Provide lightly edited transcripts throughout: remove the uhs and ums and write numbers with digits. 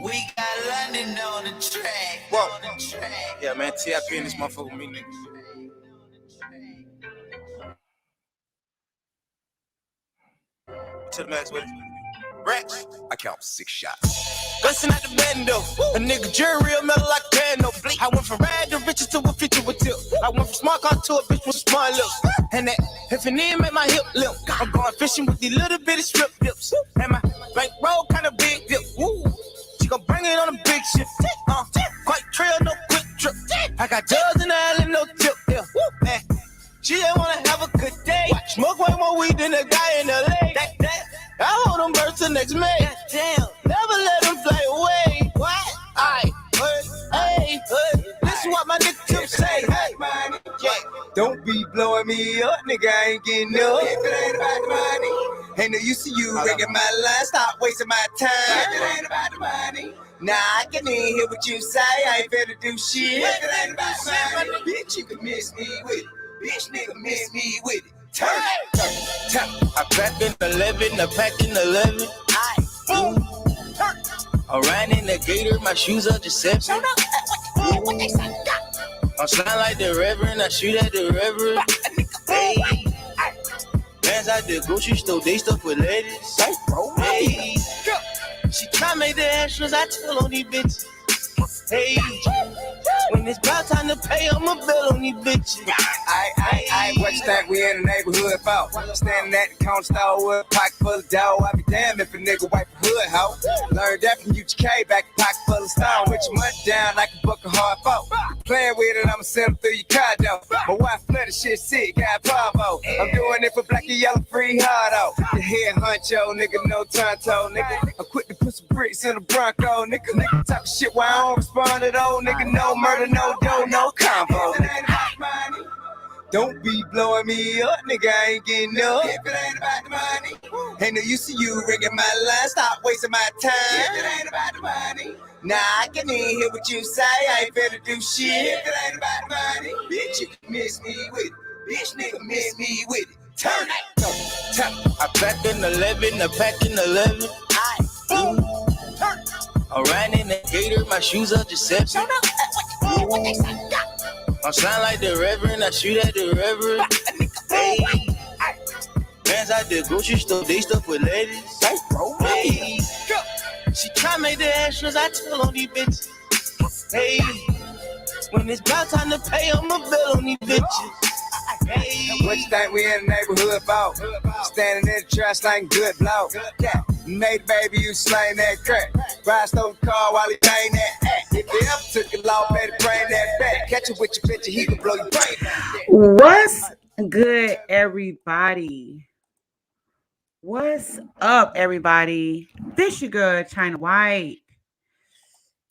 We got London on the track. Whoa. On the track. Yeah, man, TIP in this motherfucker with me, nigga. To the max with it. Rex. I count 6 shots. Bustin' at the bando. A nigga jury real metal like piano. I went from rad to riches to a feature with tip. I went from smart car to a bitch with smart lips. And that if an end make my hip limp. I'm going fishing with these little bitty strip dips. And my bankroll kinda big dip. Woo. She gon' bring it on a big ship. Quite trail, no quick trip. I got dubs in the alley, no tip. Yeah. Man. She just wanna have a good day. Smoke way more weed than a guy in LA. I hold them birds till next May. Damn. Never let them fly away. What? Aight. Hey. This is what my nigga Tip say. Hey. Yeah. Don't be blowing me up, nigga. I ain't getting up. If it ain't about the money, ain't no use to you ringing my line. Stop wasting my time. If it ain't about the money, nah, I can even hear what you say. I ain't finna do shit. If it ain't about the money, bitch, you can miss me with it. Bitch, nigga, miss me with it. Turn. I pack in 11, I pack in 11. I'm riding the gator, my shoes are deception. I'm sliding like the reverend, I shoot at the reverend. Hey. Bands out the grocery store, they stuff with ladies. Hey. She try to make the extras, I tell on these bitches. Hey. When it's about time to pay, I'ma bill on these bitches. I what you think we in the neighborhood for? Standing at the counter store with a pocket full of dough. I be damned if a nigga wipe a hood, ho. Learned that from UGK, back a pocket full of stone. With your money down like a buck of hard folk. Playing with it, I'ma send them through your car, though. My wife flooded shit sick, got Pavo. I'm doing it for black and yellow, free hard, oh. The head honcho, nigga, no tonto, nigga. I'm quick to put some bricks in the Bronco, nigga. Talk shit while I don't respond at all, nigga. No murder, no dough, no combo. Don't be blowing me up, nigga, I ain't getting up. If it ain't about the money, ain't no use to you ringing my line. Stop wasting my time. If it ain't about the money, nah, I can even hear what you say. I ain't finna do shit. If it ain't about the money, bitch, you can miss me with it. Bitch, nigga, miss me with it. Turn it. I pack in 11, I pack in 11. I'm riding the gator, my shoes are deception. I'm sliding like the reverend, I shoot at the reverend. Hey. Bands out the grocery store, they stuff with ladies. Hey. She try to make the extras, I tell on these bitches. Hey. When it's about time to pay, I'ma bill on these bitches. Hey. What you think we in the neighborhood for? Standing in the trash like good blow. Yeah. Made baby, you slang that crack. Ride stole the car while he paying that act. If he ever took it law, better bring that back. Catch it with your picture, he can blow your brain. What's good, everybody? What's up, everybody? This your girl, China White.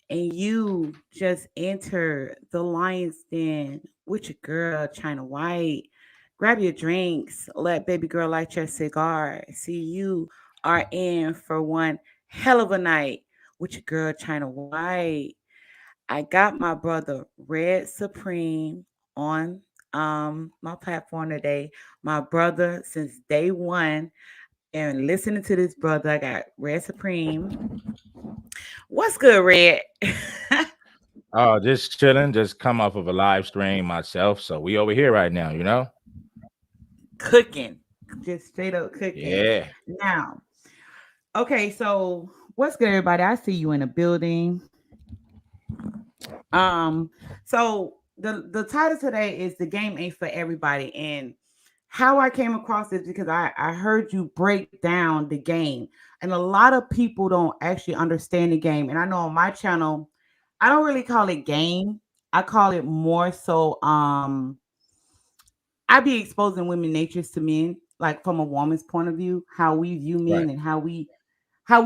And you just entered the Lion's Den with your girl, China White. Grab your drinks. Let baby girl light your cigar. See, you are in for one hell of a night with your girl, China White. I got my brother Red Supreme on my platform today. My brother since day one. And listening to this brother, I got Red Supreme. What's good, Red? Oh, just chilling. Just come off of a live stream myself. So we over here right now, you know? Cooking. Just straight up cooking. Yeah. Now, okay, so what's good, everybody? I see you in the building. So the title today is The Game Ain't For Everybody. And how I came across this because I heard you break down the game. And a lot of people don't actually understand the game. And I know on my channel, I don't really call it game. I call it more so I be exposing women natures to men, like from a woman's point of view, how we view men and how we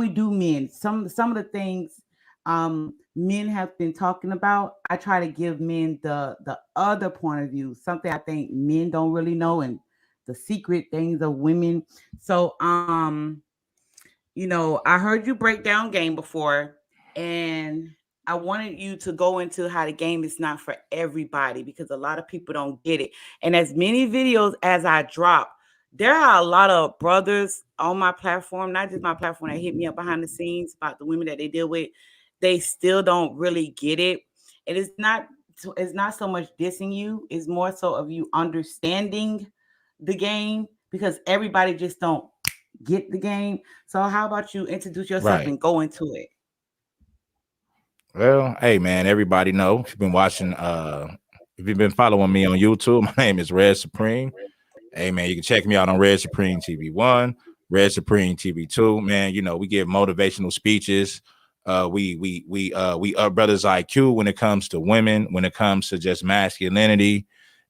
do men. Some of the things men have been talking about, I try to give men the other point of view, something I think men don't really know, and the secret things of women. So you know, I heard you break down game before, and I wanted you to go into how the game is not for everybody because a lot of people don't get it. And as many videos as I drop, there are a lot of brothers on my platform, not just my platform, that hit me up behind the scenes about the women that they deal with. they still don't really get it. It's not so much dissing you, it's more so of you understanding the game, because everybody just don't get the game. So how about you introduce yourself Right. and go into it? Well, hey man, everybody know if you've been watching, if you've been following me on YouTube, my name is Red Supreme. Hey man, you can check me out on Red Supreme TV 1, Red Supreme TV 2. Man, you know, we give motivational speeches. We up brothers IQ when it comes to women, when it comes to just masculinity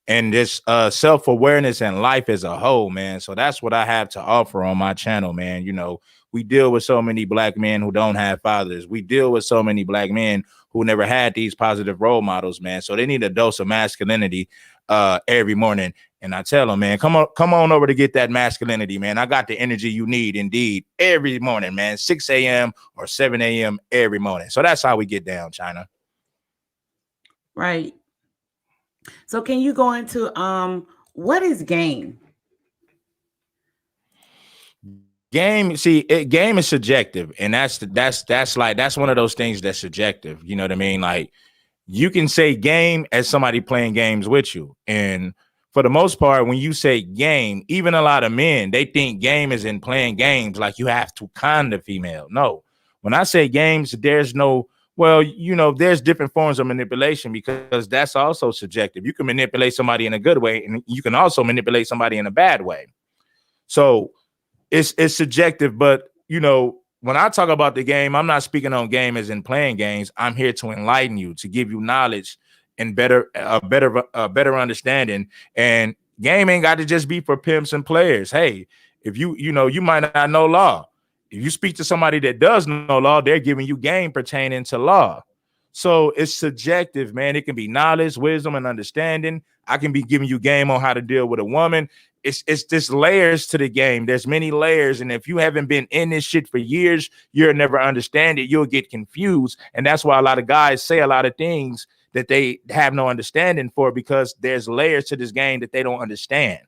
and this self-awareness and life as a whole, man. So that's what I have to offer on my channel, man. You know, we deal with so many black men who don't have fathers. We deal with so many black men who never had these positive role models, man. So they need a dose of masculinity every morning. And I tell them, man, come on over to get that masculinity, man. I got the energy you need, indeed, every morning, man. 6 a.m. or 7 a.m. every morning. So that's how we get down, China. Right. So can you go into what is game? Game, see, game is subjective, and that's one of those things that's subjective. You know what I mean? Like, you can say game as somebody playing games with you, and for the most part, when you say game, even a lot of men, they think game is in playing games, like you have to con the female. No, when I say games, there's no, well, you know, there's different forms of manipulation, because that's also subjective. You can manipulate somebody in a good way, and you can also manipulate somebody in a bad way. So it's subjective, but you know, when I talk about the game, I'm not speaking on game as in playing games. I'm here to enlighten you, to give you knowledge and a better understanding. And game ain't got to just be for pimps and players. Hey, if you know, you might not know law. If you speak to somebody that does know law, they're giving you game pertaining to law. So it's subjective, man. It can be knowledge, wisdom, and understanding. I can be giving you game on how to deal with a woman. It's just layers to the game. There's many layers. And if you haven't been in this shit for years, you'll never understand it. You'll get confused. And that's why a lot of guys say a lot of things that they have no understanding for, because there's layers to this game that they don't understand.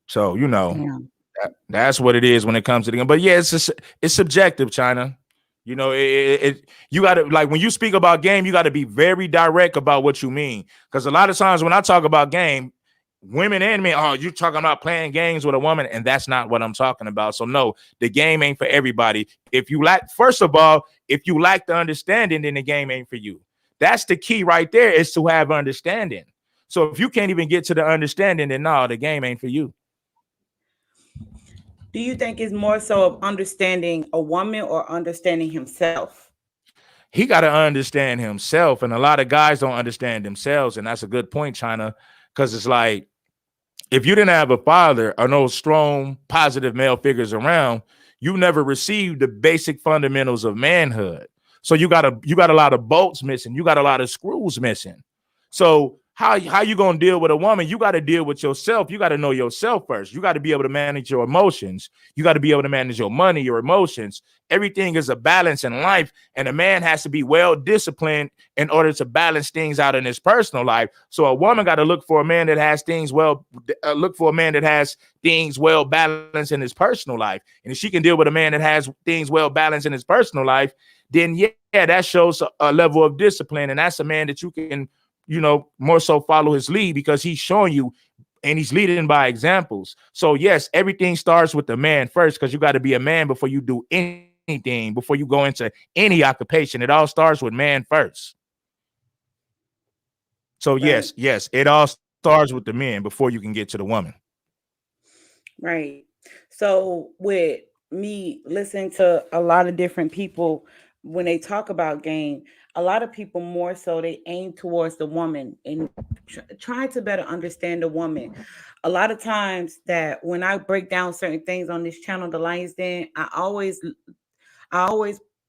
So, you know, that's what it is when it comes to the game. But yeah, it's subjective, China. You know, you got to, like, when you speak about game, you got to be very direct about what you mean. Because a lot of times when I talk about game, women and men, oh, you're talking about playing games with a woman, and that's not what I'm talking about. So no, the game ain't for everybody. If you lack, first of all, if you lack the understanding, then the game ain't for you. That's the key right there, is to have understanding. So if you can't even get to the understanding, then no, the game ain't for you. Do you think it's more so of understanding a woman or understanding himself? He got to understand himself, and a lot of guys don't understand themselves, and that's a good point, China, because it's like, if you didn't have a father or no strong, positive male figures around, you never received the basic fundamentals of manhood. So you got a lot of bolts missing. You got a lot of screws missing. So how you gonna deal with a woman? You got to deal with yourself. You got to know yourself first. You got to be able to manage your emotions. You got to be able to manage your money, your emotions. Everything is a balance in life, and a man has to be well disciplined in order to balance things out in his personal life. So a woman got to look for a man that has things well balanced in his personal life. And if she can deal with a man that has things well balanced in his personal life, then yeah, that shows a level of discipline, and that's a man that you can, you know, more so follow his lead, because he's showing you and he's leading by examples. So yes, everything starts with the man first, because you got to be a man before you do anything, before you go into any occupation. It all starts with man first. So right. Yes, it all starts with the men before you can get to the woman. Right. So with me listening to a lot of different people, when they talk about game, a lot of people more so they aim towards the woman and try to better understand the woman. A lot of times that when I break down certain things on this channel, The Lion's Den, I always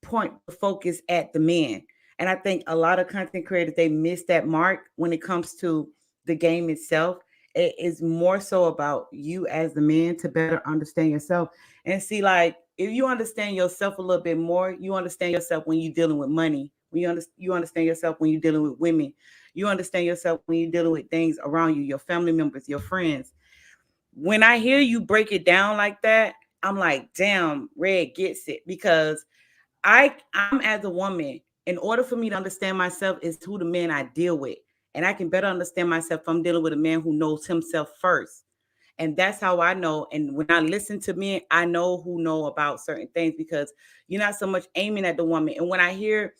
point the focus at the men. And I think a lot of content creators, they miss that mark when it comes to the game itself. It is more so about you as the man to better understand yourself and see, like, if you understand yourself a little bit more, you understand yourself when you're dealing with money. When you understand yourself when you're dealing with women. You understand yourself when you're dealing with things around you, your family members, your friends. When I hear you break it down like that, I'm like, damn, Red gets it, because I'm as a woman, in order for me to understand myself is who the men I deal with. And I can better understand myself if I'm dealing with a man who knows himself first. And that's how I know. And when I listen to men, I know who know about certain things because you're not so much aiming at the woman. And when I hear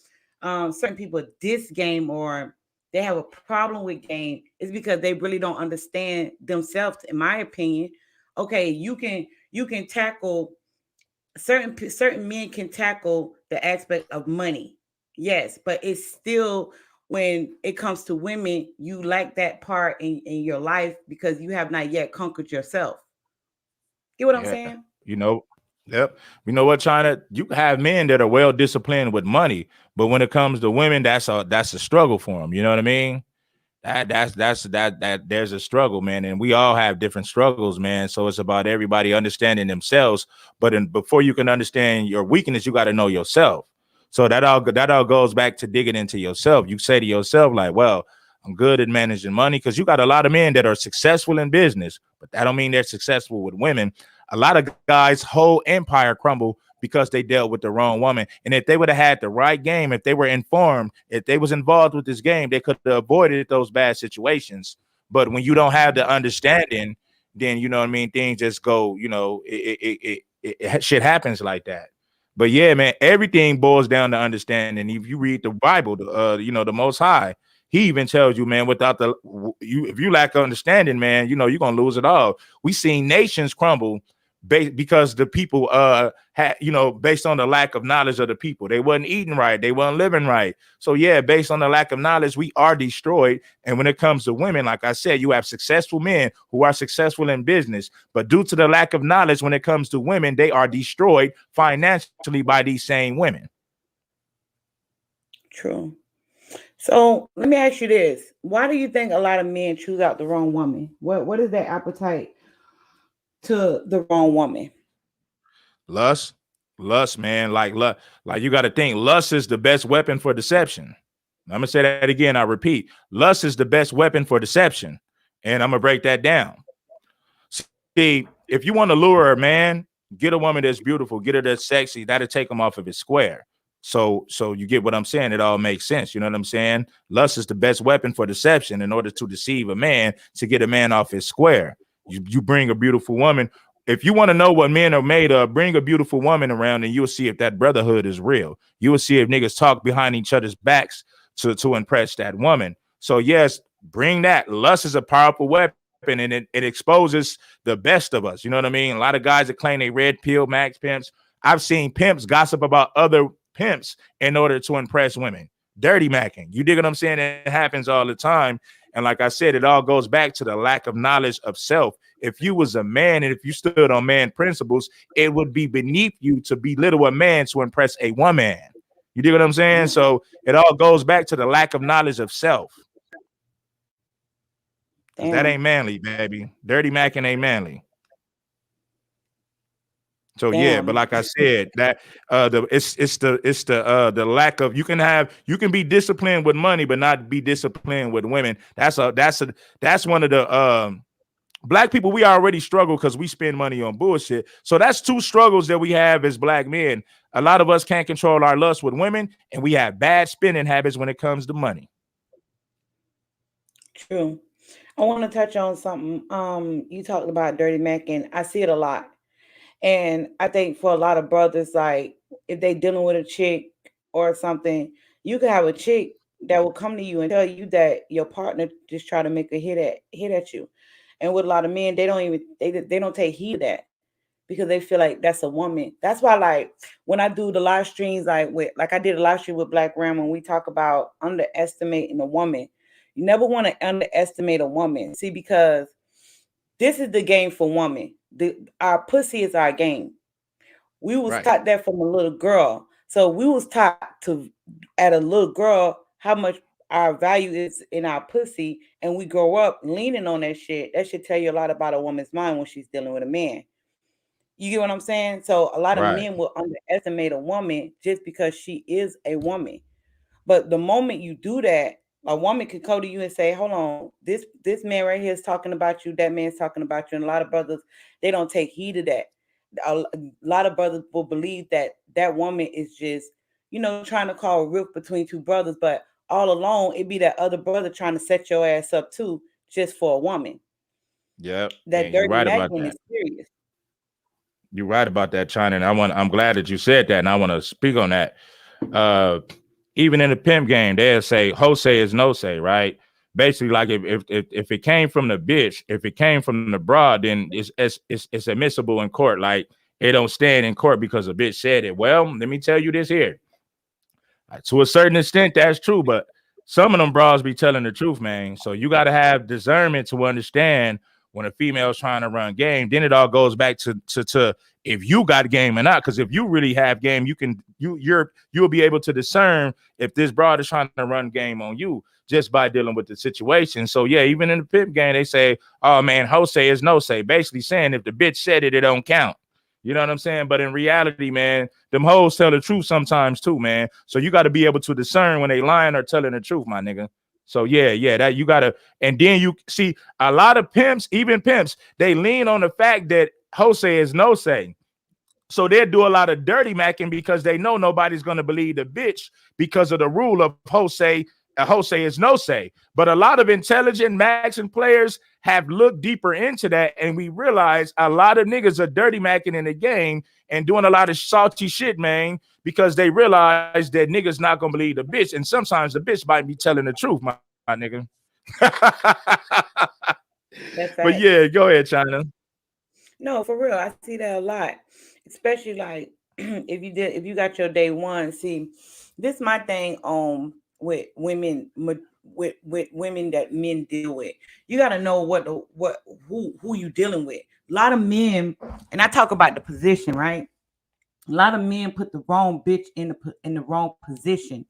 certain people diss game or they have a problem with game, it's because they really don't understand themselves. In my opinion, okay, you can tackle certain men can tackle the aspect of money, yes, but it's still when it comes to women, you like that part in your life because you have not yet conquered yourself. Get what I'm Yeah. saying? You know, yep. You know what, China? You have men that are well disciplined with money, but when it comes to women, that's a struggle for them. You know what I mean? That there's a struggle, man, and we all have different struggles, man. So it's about everybody understanding themselves. But before you can understand your weakness, you got to know yourself. So that all goes back to digging into yourself. You say to yourself, like, well, I'm good at managing money because you got a lot of men that are successful in business, but that don't mean they're successful with women. A lot of guys' whole empire crumble because they dealt with the wrong woman. And if they would have had the right game, if they were informed, if they was involved with this game, they could have avoided those bad situations. But when you don't have the understanding, then you know what I mean, things just go, shit happens like that. But yeah, man, everything boils down to understanding. If you read the Bible, the Most High, He even tells you, man, without if you lack understanding, man, you're gonna lose it all. We seen nations crumble because the people had, based on the lack of knowledge of the people. They wasn't eating right, they wasn't living right. So yeah, based on the lack of knowledge, we are destroyed. And when it comes to women, like I said, you have successful men who are successful in business, but due to the lack of knowledge when it comes to women, they are destroyed financially by these same women. True. So let me ask you this: why do you think a lot of men choose out the wrong woman? What is their appetite to the wrong woman? Lust, man. Like you got to think. Lust is the best weapon for deception. I'm gonna say that again. I repeat, lust is the best weapon for deception, and I'm gonna break that down. See, if you want to lure a man, get a woman that's beautiful, get her that's sexy. That'll take him off of his square. So you get what I'm saying. It all makes sense. You know what I'm saying? Lust is the best weapon for deception in order to deceive a man, to get a man off his square. You bring a beautiful woman. If you want to know what men are made of, bring a beautiful woman around and you'll see if that brotherhood is real. You will see if niggas talk behind each other's backs to impress that woman. So yes, bring that. Lust is a powerful weapon and it exposes the best of us. You know what I mean? A lot of guys that claim they red pill max pimps. I've seen pimps gossip about other pimps in order to impress women. Dirty macking. You dig what I'm saying? It happens all the time. And like I said, it all goes back to the lack of knowledge of self. If you was a man and if you stood on man principles, it would be beneath you to belittle a man to impress a woman. You dig what I'm saying? So it all goes back to the lack of knowledge of self. That ain't manly, baby. Dirty macking ain't manly. So yeah, but like I said, that it's the lack of, you can be disciplined with money, but not be disciplined with women. That's one of the black people. We already struggle because we spend money on bullshit. So that's two struggles that we have as black men. A lot of us can't control our lust with women, and we have bad spending habits when it comes to money. True. I want to touch on something. You talked about dirty macking. I see it a lot. And I think for a lot of brothers, like if they dealing with a chick or something, you could have a chick that will come to you and tell you that your partner just try to make a hit at you. And with a lot of men, they don't take heed of that because they feel like that's a woman. That's why, like, when I do the live streams, like I did a live stream with Black Ram when we talk about underestimating a woman. You never want to underestimate a woman. See, because this is the game for women. Our pussy is our game. We was taught that from a little girl. So we was taught to, at a little girl, how much our value is in our pussy, and we grow up leaning on that shit. That should tell you a lot about a woman's mind when she's dealing with a man. You get what I'm saying? So a lot of men will underestimate a woman just because she is a woman. But the moment you do that, a woman could go to you and say, hold on, this man right here is talking about you, that man's talking about you. And a lot of brothers, they don't take heed of that. a lot of brothers will believe that that woman is just, trying to call a rift between two brothers, but all along it be that other brother trying to set your ass up too, just for a woman. Yep. That And you're dirty right Mac about one that. is serious. You're right about that, China. And I'm glad that you said that, and I want to speak on that. Even in the pimp game, they'll say Jose is no say, right? Basically, like if it came from the bitch, if it came from the broad, then it's admissible in court. Like it don't stand in court because a bitch said it. Well, let me tell you this here. To a certain extent, that's true, but some of them bras be telling the truth, man. So you got to have discernment to understand when a female's trying to run game. Then it all goes back to if you got game or not. Because if you really have game, you'll be able to discern if this broad is trying to run game on you just by dealing with the situation. So yeah, even in the pimp game, they say, "Oh man, Jose is no say," basically saying if the bitch said it, it don't count. You know what I'm saying? But in reality, man, them hoes tell the truth sometimes too, man. So you got to be able to discern when they lying or telling the truth, my nigga. So yeah, that you gotta, and then you see a lot of pimps, even pimps, they lean on the fact that Jose is no say. So they do a lot of dirty macking because they know nobody's gonna believe the bitch because of the rule of Jose is no say. But a lot of intelligent maxing players have looked deeper into that, and we realize a lot of niggas are dirty macking in the game and doing a lot of salty shit, man, because they realize that niggas not gonna believe the bitch, and sometimes the bitch might be telling the truth, my nigga. But yeah, go ahead, China. No, for real, I see that a lot, especially like if you got your day one. See, this is my thing with women, with women that men deal with. You got to know who you dealing with. A lot of men, and I talk about the position, right? A lot of men put the wrong bitch in the wrong position.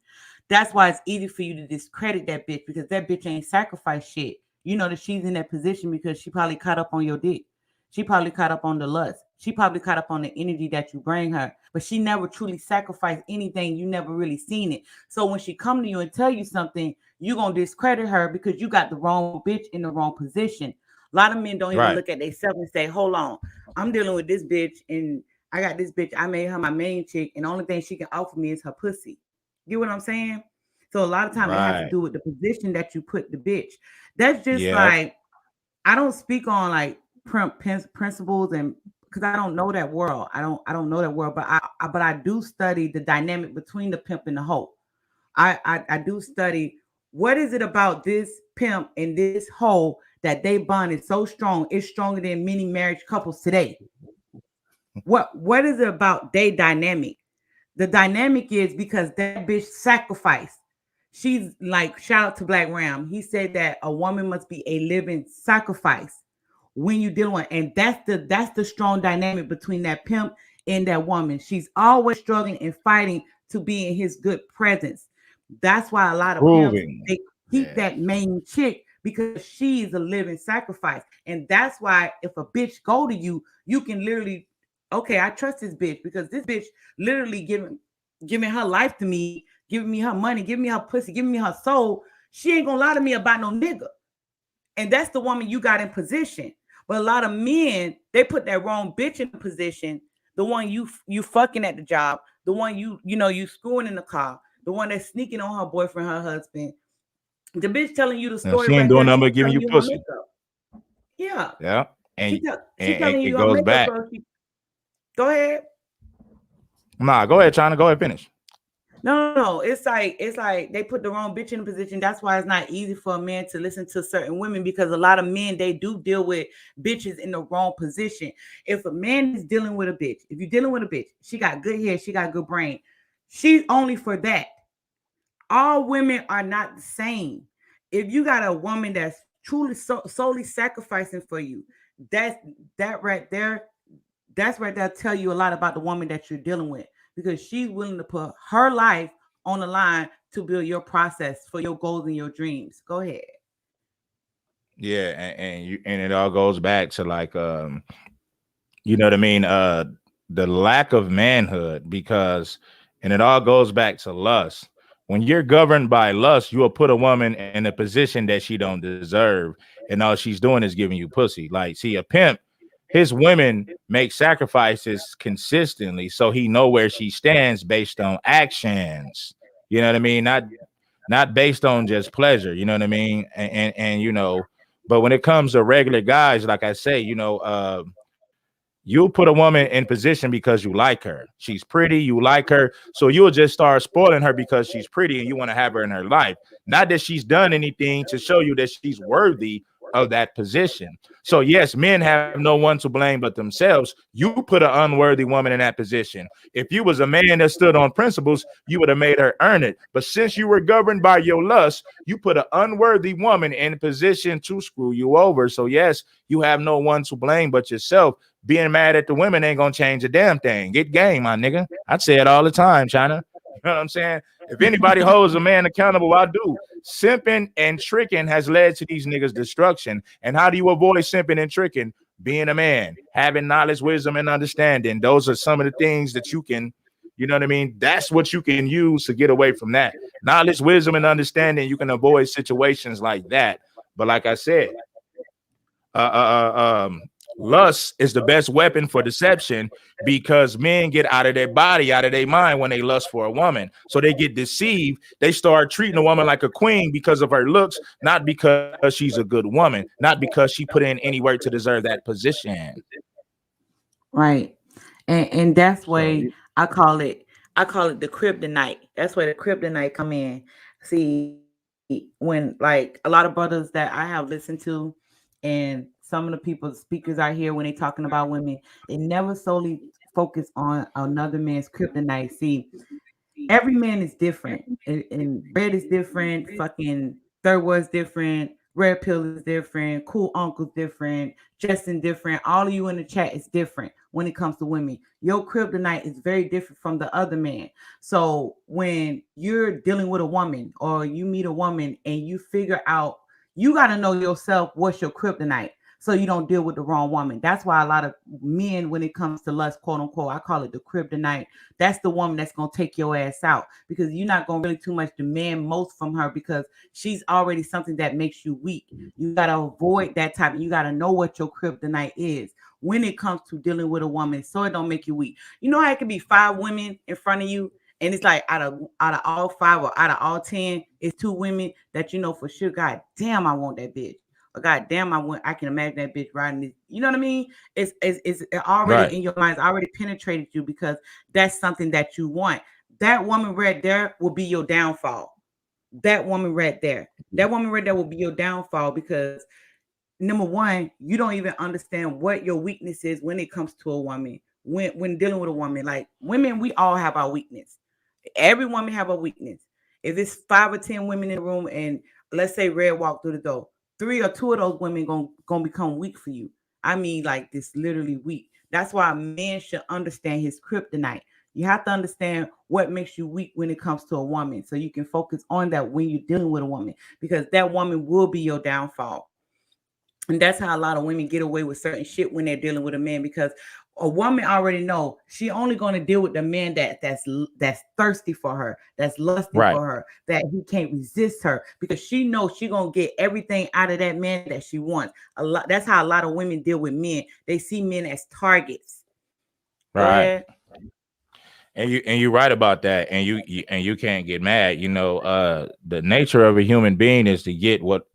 That's why it's easy for you to discredit that bitch, because that bitch ain't sacrificed shit. You know that she's in that position because she probably caught up on your dick. She probably caught up on the lust. She probably caught up on the energy that you bring her, but she never truly sacrificed anything. You never really seen it. So when she come to you and tell you something, you're going to discredit her because you got the wrong bitch in the wrong position. A lot of men don't even look at themselves and say, hold on, I'm dealing with this bitch and I got this bitch. I made her my main chick, and the only thing she can offer me is her pussy. You know what I'm saying? So a lot of times it has to do with the position that you put the bitch. That's just like, I don't speak on like principles, and because I don't know that world. I don't know that world, but I do study the dynamic between the pimp and the hoe. I do study what is it about this pimp and this hoe that they bond is so strong. It's stronger than many marriage couples today. What is it about their dynamic? The dynamic is because that bitch sacrificed. She's like, shout out to Black Ram. He said that a woman must be a living sacrifice when you deal with, and that's the strong dynamic between that pimp and that woman. She's always struggling and fighting to be in his good presence. That's why a lot of pimps, they keep that main chick, because she's a living sacrifice. And that's why if a bitch go to you, you can literally, okay, I trust this bitch because this bitch literally giving her life to me, giving me her money, giving me her pussy, giving me her soul. She ain't gonna lie to me about no nigga. And that's the woman you got in position. But a lot of men, they put that wrong bitch in position. The one you fucking at the job, the one you screwing in the car, the one that's sneaking on her boyfriend, her husband. The bitch telling you the story. She ain't doing nothing but giving you pussy. Yeah. Yeah. And, she telling you it goes back. Go ahead. Nah, go ahead, China. Go ahead, finish. No. It's like they put the wrong bitch in a position. That's why it's not easy for a man to listen to certain women, because a lot of men, they do deal with bitches in the wrong position. If a man is dealing with a bitch, if you're dealing with a bitch, she got good hair, she got good brain, she's only for that. All women are not the same. If you got a woman that's truly solely sacrificing for you, that right there tell you a lot about the woman that you're dealing with, because she's willing to put her life on the line to build your process for your goals and your dreams. Go ahead. Yeah, and it all goes back to like you know what I mean, the lack of manhood, because, and it all goes back to lust. When you're governed by lust, you will put a woman in a position that she don't deserve, and all she's doing is giving you pussy. Like, see, a pimp, his women make sacrifices consistently, so he know where she stands based on actions. You know what I mean? Not based on just pleasure. You know what I mean? And you know, but when it comes to regular guys, like I say, you know, you'll put a woman in position because you like her. She's pretty, you like her. So you'll just start spoiling her because she's pretty and you want to have her in her life. Not that she's done anything to show you that she's worthy of that position. So yes, men have no one to blame but themselves. You put an unworthy woman in that position. If you was a man that stood on principles, you would have made her earn it. But since you were governed by your lust, you put an unworthy woman in a position to screw you over. So yes, you have no one to blame but yourself. Being mad at the women ain't gonna change a damn thing. Get game, my nigga. I'd say it all the time, China. You know what I'm saying? If anybody holds a man accountable, I do. Simping and tricking has led to these niggas' destruction. And how do you avoid simping and tricking? Being a man, having knowledge, wisdom, and understanding. Those are some of the things that you can, you know what I mean? That's what you can use to get away from that. Knowledge, wisdom, and understanding. You can avoid situations like that. But like I said, lust is the best weapon for deception because men get out of their body, out of their mind when they lust for a woman. So they get deceived. They start treating a woman like a queen because of her looks, not because she's a good woman, not because she put in any work to deserve that position. Right. And that's why I call it the kryptonite. That's where the kryptonite come in. See, when like a lot of brothers that I have listened to and some of the people, speakers out here, when they talking about women, they never solely focus on another man's kryptonite. See, every man is different, and red is different. Fucking third word's different. Red pill is different. Cool uncle's different. Justin different. All of you in the chat is different when it comes to women. Your kryptonite is very different from the other man. So when you're dealing with a woman or you meet a woman and you figure out, you got to know yourself what's your kryptonite, so you don't deal with the wrong woman. That's why a lot of men, when it comes to lust, quote unquote, I call it the kryptonite. That's the woman that's going to take your ass out because you're not going to really too much demand most from her because she's already something that makes you weak. You got to avoid that type. You got to know what your kryptonite is when it comes to dealing with a woman so it don't make you weak. You know how it could be 5 women in front of you and it's like out of all 5 or out of all 10, it's 2 women that you know for sure, God damn, I want that bitch. God damn, I can imagine that bitch riding this. You know what I mean? It's already right in your mind. It's already penetrated you because that's something that you want. That woman right there will be your downfall. That woman right there will be your downfall because number one, you don't even understand what your weakness is when it comes to a woman. When dealing with a woman, like women, we all have our weakness. Every woman have a weakness. If it's 5 or 10 women in the room and let's say Red walked through the door, 3 or 2 of those women gonna become weak for you. I mean, like this literally weak. That's why a man should understand his kryptonite. You have to understand what makes you weak when it comes to a woman, so you can focus on that when you're dealing with a woman, because that woman will be your downfall. And that's how a lot of women get away with certain shit when they're dealing with a man, because a woman already know she only going to deal with the man that's thirsty for her, that's lusty for her, that he can't resist her, because she knows she going to get everything out of that man that she wants. That's how a lot of women deal with men. They see men as targets. Right. And you're right about that. And you can't get mad. You know, the nature of a human being is to get what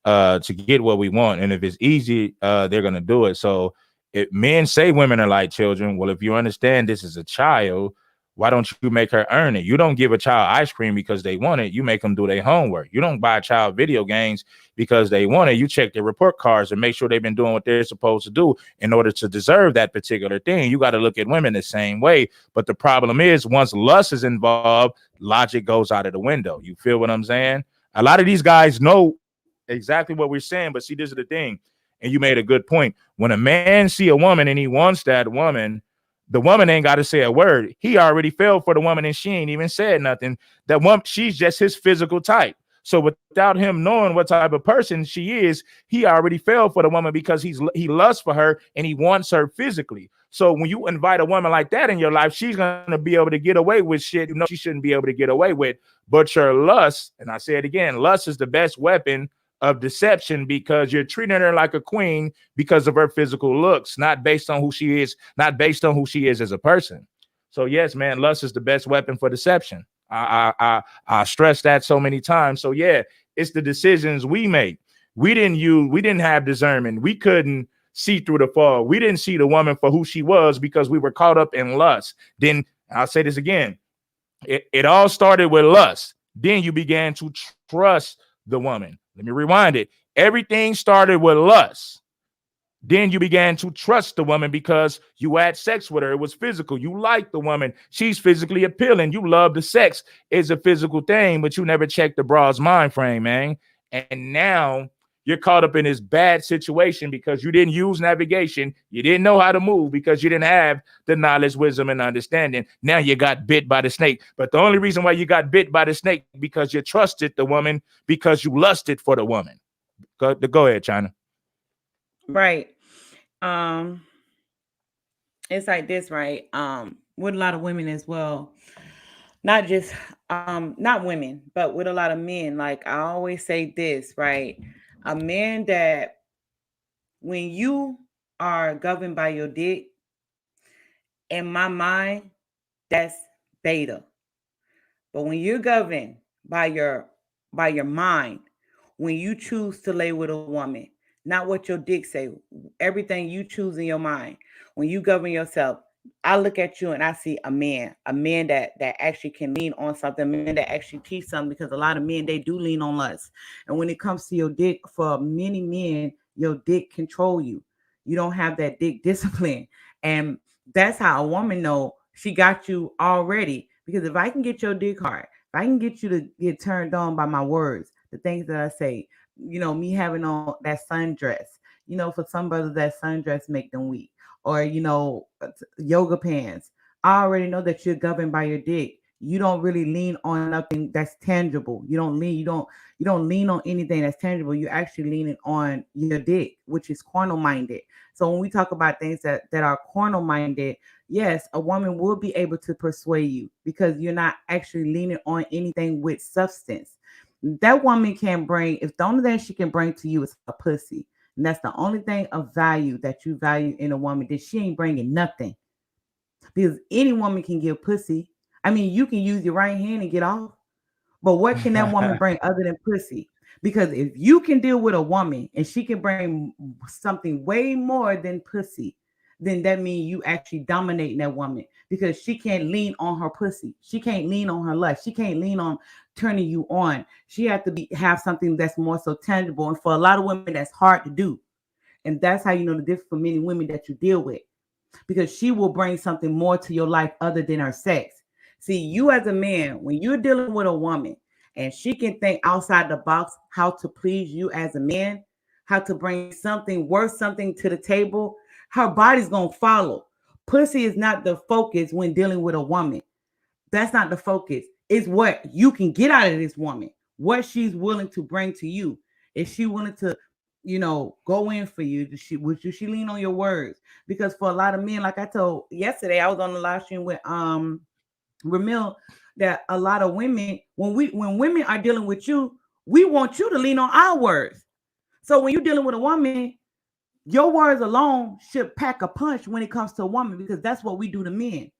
we want. And if it's easy, they're going to do it. So if men say women are like children, well, if you understand this is a child, why don't you make her earn it? You don't give a child ice cream because they want it. You make them do their homework. You don't buy a child video games because they want it. You check their report cards and make sure they've been doing what they're supposed to do in order to deserve that particular thing. You got to look at women the same way. But the problem is, once lust is involved, logic goes out of the window. You feel what I'm saying? A lot of these guys know exactly what we're saying, but see, this is the thing. And you made a good point. When a man see a woman and he wants that woman, the woman ain't got to say a word. He already fell for the woman and she ain't even said nothing. That woman, she's just his physical type. So without him knowing what type of person she is, he already fell for the woman because he lusts for her and he wants her physically. So when you invite a woman like that in your life, she's going to be able to get away with shit you know she shouldn't be able to get away with. But your lust, and I say it again, lust is the best weapon of deception because you're treating her like a queen because of her physical looks, not based on who she is, not based on who she is as a person. So yes, man, lust is the best weapon for deception. I stress that so many times. So yeah, it's the decisions we make. We didn't have discernment. We couldn't see through the fog. We didn't see the woman for who she was because we were caught up in lust. Then I'll say this again. It all started with lust. Then you began to trust the woman. Let me rewind it. Everything started with lust. Then you began to trust the woman because you had sex with her. It was physical. You like the woman. She's physically appealing. You love the sex. It's a physical thing, but you never checked the broad's mind frame, man. And now you're caught up in this bad situation because you didn't use navigation. You didn't know how to move because you didn't have the knowledge, wisdom, and understanding. Now you got bit by the snake. But the only reason why you got bit by the snake because you trusted the woman because you lusted for the woman. Go ahead, China. Right. It's like this, right? With a lot of women as well. Not just not women, but with a lot of men. Like I always say this, right? A man that when you are governed by your dick, in my mind, that's beta. But when you're governed by your mind, when you choose to lay with a woman, not what your dick say, everything you choose in your mind, when you govern yourself, I look at you and I see a man that actually can lean on something, a man that actually teach something, because a lot of men, they do lean on lust. And when it comes to your dick, for many men, your dick control you. You don't have that dick discipline. And that's how a woman know she got you already. Because if I can get your dick hard, if I can get you to get turned on by my words, the things that I say, you know, me having on that sundress, you know, for some brothers that sundress make them weak, or, you know, yoga pants. I already know that you're governed by your dick. You don't really lean on nothing that's tangible. You don't lean on anything that's tangible. You're actually leaning on your dick, which is carnal minded. So when we talk about things that are carnal minded, yes, a woman will be able to persuade you because you're not actually leaning on anything with substance. That woman can bring, if the only thing she can bring to you is a pussy, and that's the only thing of value that you value in a woman, that she ain't bringing nothing. Because any woman can give pussy. I mean, you can use your right hand and get off, but what can that woman bring other than pussy? Because if you can deal with a woman and she can bring something way more than pussy, then that means you actually dominating that woman, because she can't lean on her pussy. She can't lean on her lust. She can't lean on turning you on. She has to have something that's more so tangible. And for a lot of women, that's hard to do. And that's how you know the difference for many women that you deal with, because she will bring something more to your life other than her sex. See, you as a man, when you're dealing with a woman and she can think outside the box, how to please you as a man, how to bring something worth something to the table, her body's going to follow. Pussy is not the focus when dealing with a woman. That's not the focus. It's what you can get out of this woman, what she's willing to bring to you. Is she willing to, you know, go in for you? Would she lean on your words? Because for a lot of men, like I told yesterday, I was on the live stream with Ramil, that a lot of women, when women are dealing with you, we want you to lean on our words. So when you're dealing with a woman, your words alone should pack a punch when it comes to a woman, because that's what we do to men.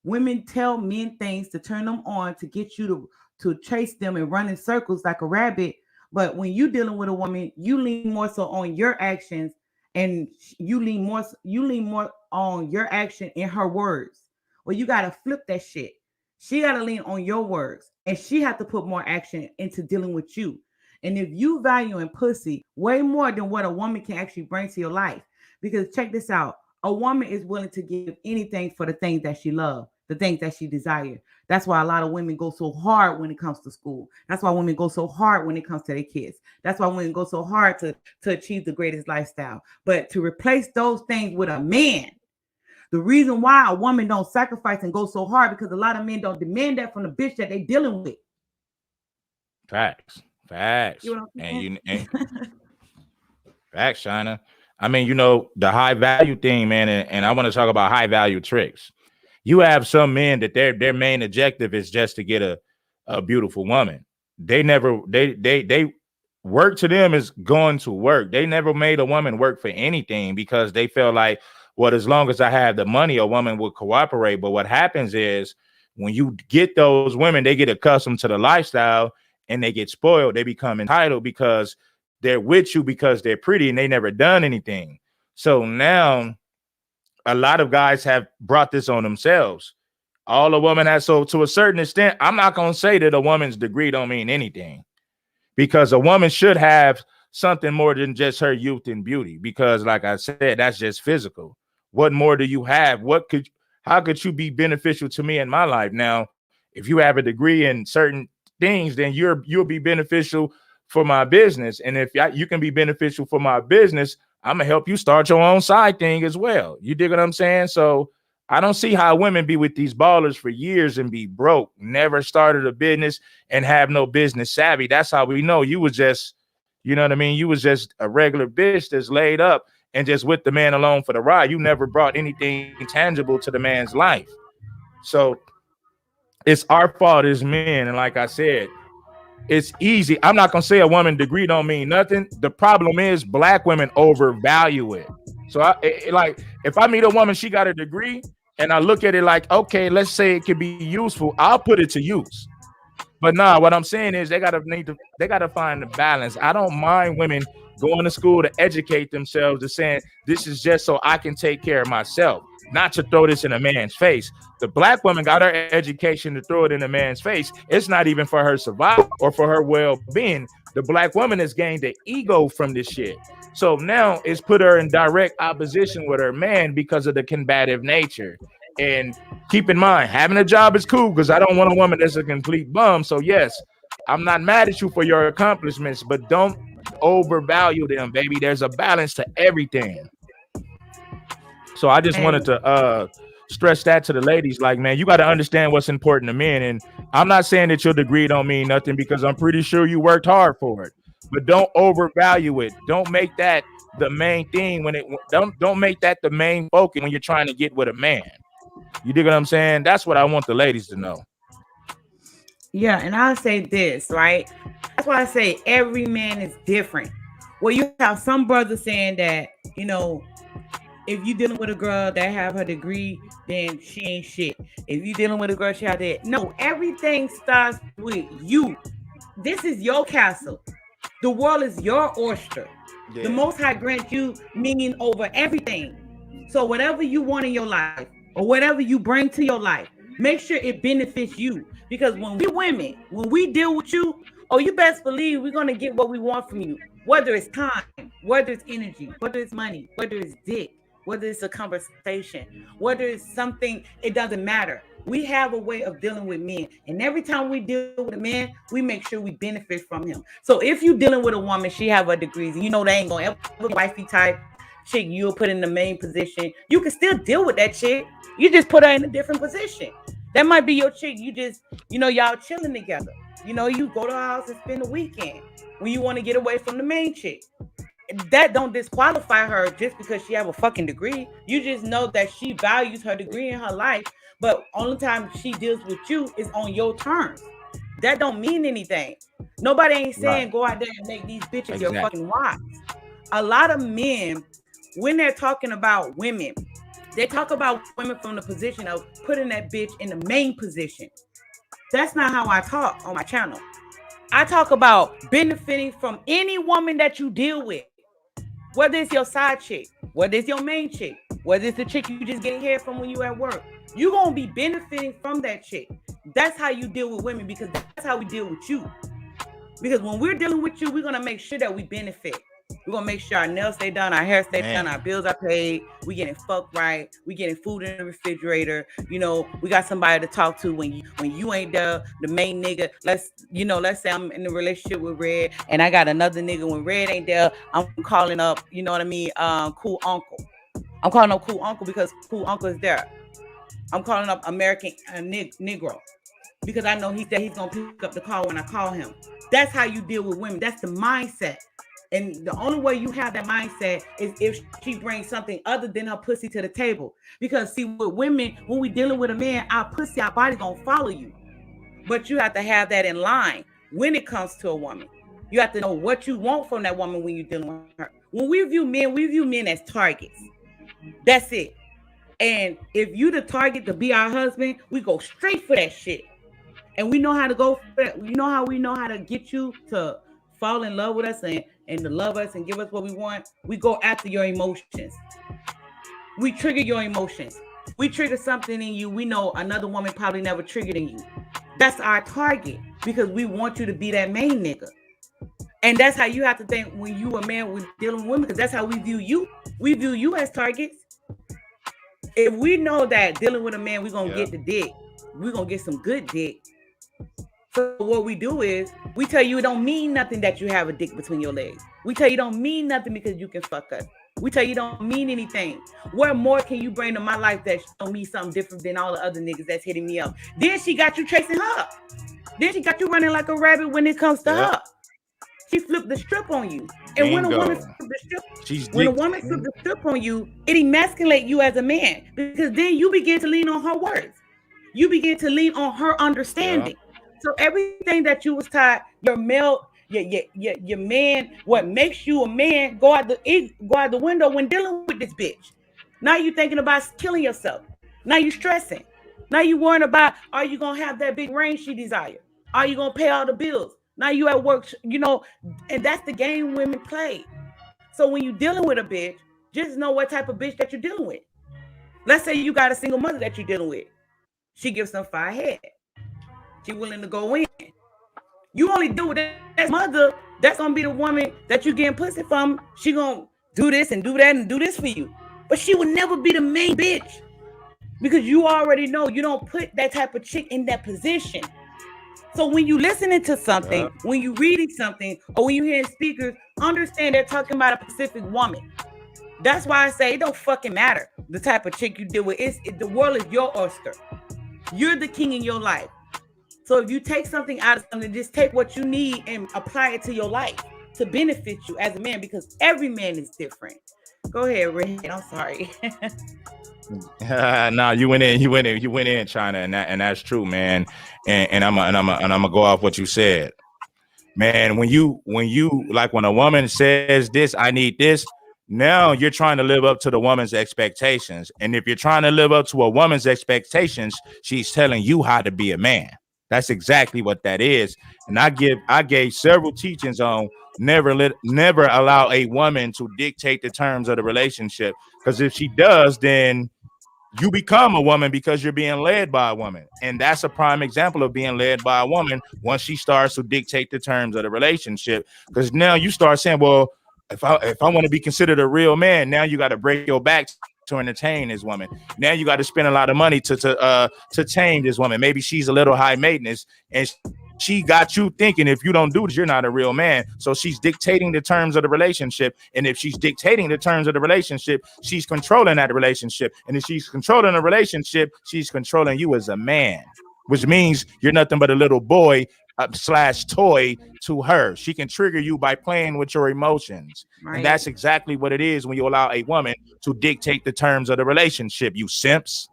Women tell men things to turn them on, to get you to chase them and run in circles like a rabbit. But when you're dealing with a woman, you lean more so on your actions, and you lean more on your action in her words. Well, you got to flip that shit. She got to lean on your words, and she have to put more action into dealing with you. And if you value in pussy way more than what a woman can actually bring to your life, because check this out, a woman is willing to give anything for the things that she loves, the things that she desires. That's why a lot of women go so hard when it comes to school. That's why women go so hard when it comes to their kids. That's why women go so hard to achieve the greatest lifestyle. But to replace those things with a man, the reason why a woman don't sacrifice and go so hard, because a lot of men don't demand that from the bitch that they dealing with. Facts. You know what I'm saying? Facts, China. I mean, you know, the high value thing, man, and I want to talk about high value tricks. You have some men that their main objective is just to get a beautiful woman. They work to them is going to work. They never made a woman work for anything because they felt like, well, as long as I have the money, a woman would cooperate. But what happens is when you get those women, they get accustomed to the lifestyle and they get spoiled. They become entitled because they're with you because they're pretty and they never done anything. So now a lot of guys have brought this on themselves. All a woman has. So to a certain extent, I'm not going to say that a woman's degree don't mean anything, because a woman should have something more than just her youth and beauty. Because like I said, that's just physical. What more do you have? How could you be beneficial to me in my life? Now, if you have a degree in certain things, then you'll be beneficial for my business. And if you can be beneficial for my business, I'm gonna help you start your own side thing as well. You dig what I'm saying? So I don't see how women be with these ballers for years and be broke, never started a business and have no business savvy. That's how we know you was just, you know what I mean? You was just a regular bitch that's laid up and just with the man alone for the ride. You never brought anything tangible to the man's life. So it's our fault as men. And like I said, it's easy. I'm not gonna say a woman degree don't mean nothing. The problem is black women overvalue it. So like if I meet a woman, she got a degree, and I look at it like, okay, let's say it could be useful. I'll put it to use. But nah, what I'm saying is they gotta find the balance. I don't mind women going to school to educate themselves, to saying this is just so I can take care of myself, not to throw this in a man's face. The black woman got her education to throw it in a man's face. It's not even for her survival or for her well-being. The black woman has gained the ego from this shit. So now it's put her in direct opposition with her man because of the combative nature. And keep in mind, having a job is cool because I don't want a woman that's a complete bum. So yes, I'm not mad at you for your accomplishments, but don't overvalue them, baby. There's a balance to everything. So I just wanted to stress that to the ladies. Like, man, you got to understand what's important to men. And I'm not saying that your degree don't mean nothing, because I'm pretty sure you worked hard for it. But don't overvalue it. Don't make that the main thing don't make that the main focus when you're trying to get with a man. You dig what I'm saying? That's what I want the ladies to know. Yeah, and I'll say this, right? That's why I say every man is different. Well, you have some brothers saying that, you know, if you dealing with a girl that have her degree, then she ain't shit. If you dealing with a girl, she out there. No, everything starts with you. This is your castle. The world is your oyster. Yeah. The Most High grants you meaning over everything. So whatever you want in your life or whatever you bring to your life, make sure it benefits you. Because when we women, when we deal with you, oh, you best believe we're going to get what we want from you. Whether it's time, whether it's energy, whether it's money, whether it's dick, whether it's a conversation, whether it's something, it doesn't matter. We have a way of dealing with men. And every time we deal with a man, we make sure we benefit from him. So if you're dealing with a woman, she have her degrees, and you know they ain't going to ever be wifey type chick you'll put in the main position. You can still deal with that chick. You just put her in a different position. That might be your chick. You just, you know, y'all chilling together. You know, you go to her house and spend the weekend when you want to get away from the main chick. That don't disqualify her just because she have a fucking degree. You just know that she values her degree in her life, but only time she deals with you is on your terms. That don't mean anything. Nobody ain't saying go out there and make these bitches your fucking wives. A lot of men, when they're talking about women, they talk about women from the position of putting that bitch in the main position. That's not how I talk on my channel. I talk about benefiting from any woman that you deal with. Whether it's your side chick, whether it's your main chick, whether it's the chick you just getting hair from when you at work, you're going to be benefiting from that chick. That's how you deal with women, because that's how we deal with you. Because when we're dealing with you, we're going to make sure that we benefit. We're going to make sure our nails stay done, our hair stay done, our bills are paid, we getting fucked right, we getting food in the refrigerator, you know, we got somebody to talk to when you ain't the main nigga. Let's say I'm in a relationship with Red and I got another nigga. When Red ain't there, I'm calling up, you know what I mean, Cool Uncle. I'm calling up Cool Uncle because Cool Uncle is there. I'm calling up American Negro because I know he's there. He's going to pick up the call when I call him. That's how you deal with women. That's the mindset. And the only way you have that mindset is if she brings something other than her pussy to the table. Because see, with women, when we dealing with a man, our pussy, our body gonna follow you. But you have to have that in line when it comes to a woman. You have to know what you want from that woman when you're dealing with her. When we view men as targets. That's it. And if you the target to be our husband, we go straight for that shit. And we know how to go for that. You know how we know how to get you to fall in love with us and to love us and give us what we want. We go after your emotions. We trigger your emotions. We trigger something in you we know another woman probably never triggered in you. That's our target because we want you to be that main nigga. And that's how you have to think when you a man with dealing with women, because that's how we view you. We view you as targets. If we know that dealing with a man, we're going to get the dick. We're going to get some good dick. So what we do is we tell you it don't mean nothing that you have a dick between your legs. We tell you it don't mean nothing because you can fuck us. We tell you it don't mean anything. What more can you bring to my life that show me something different than all the other niggas that's hitting me up? Then she got you chasing her. Then she got you running like a rabbit when it comes to her. She flipped the strip on you. And when a woman flipped the strip on you, it emasculates you as a man because then you begin to lean on her words. You begin to lean on her understanding. So everything that you was taught, your male, your man, what makes you a man, go out the window when dealing with this bitch. Now you thinking about killing yourself. Now you stressing. Now you worrying about, are you gonna have that big range she desire? Are you gonna pay all the bills? Now you at work, you know, and that's the game women play. So when you dealing with a bitch, just know what type of bitch that you're dealing with. Let's say you got a single mother that you're dealing with. She gives some fire head. She willing to go in. You only do with that mother, that's gonna be the woman that you getting pussy from. She gonna do this and do that and do this for you. But she will never be the main bitch. Because you already know you don't put that type of chick in that position. So when you listening to something, when you reading something, or when you hearing speakers, understand they're talking about a specific woman. That's why I say it don't fucking matter the type of chick you deal with. The world is your oyster. You're the king in your life. So if you take something out of something, just take what you need and apply it to your life to benefit you as a man, because every man is different. Go ahead, Red. I'm sorry. No, you went in, China, and that's true, man. And I'm gonna go off what you said, man. When you like when a woman says this, I need this. Now you're trying to live up to the woman's expectations, and if you're trying to live up to a woman's expectations, she's telling you how to be a man. That's exactly what that is. And I gave several teachings on never allow a woman to dictate the terms of the relationship, because if she does, then you become a woman because you're being led by a woman. And that's a prime example of being led by a woman once she starts to dictate the terms of the relationship. Because now you start saying, well, if I want to be considered a real man, now you got to break your back to entertain this woman. Now you got to spend a lot of money to tame this woman. Maybe she's a little high maintenance, and she got you thinking if you don't do this, you're not a real man. So she's dictating the terms of the relationship. And if she's dictating the terms of the relationship, she's controlling that relationship. And if she's controlling the relationship, she's controlling you as a man, which means you're nothing but a little boy / toy to her. She can trigger you by playing with your emotions. Right. And that's exactly what it is when you allow a woman to dictate the terms of the relationship, you simps.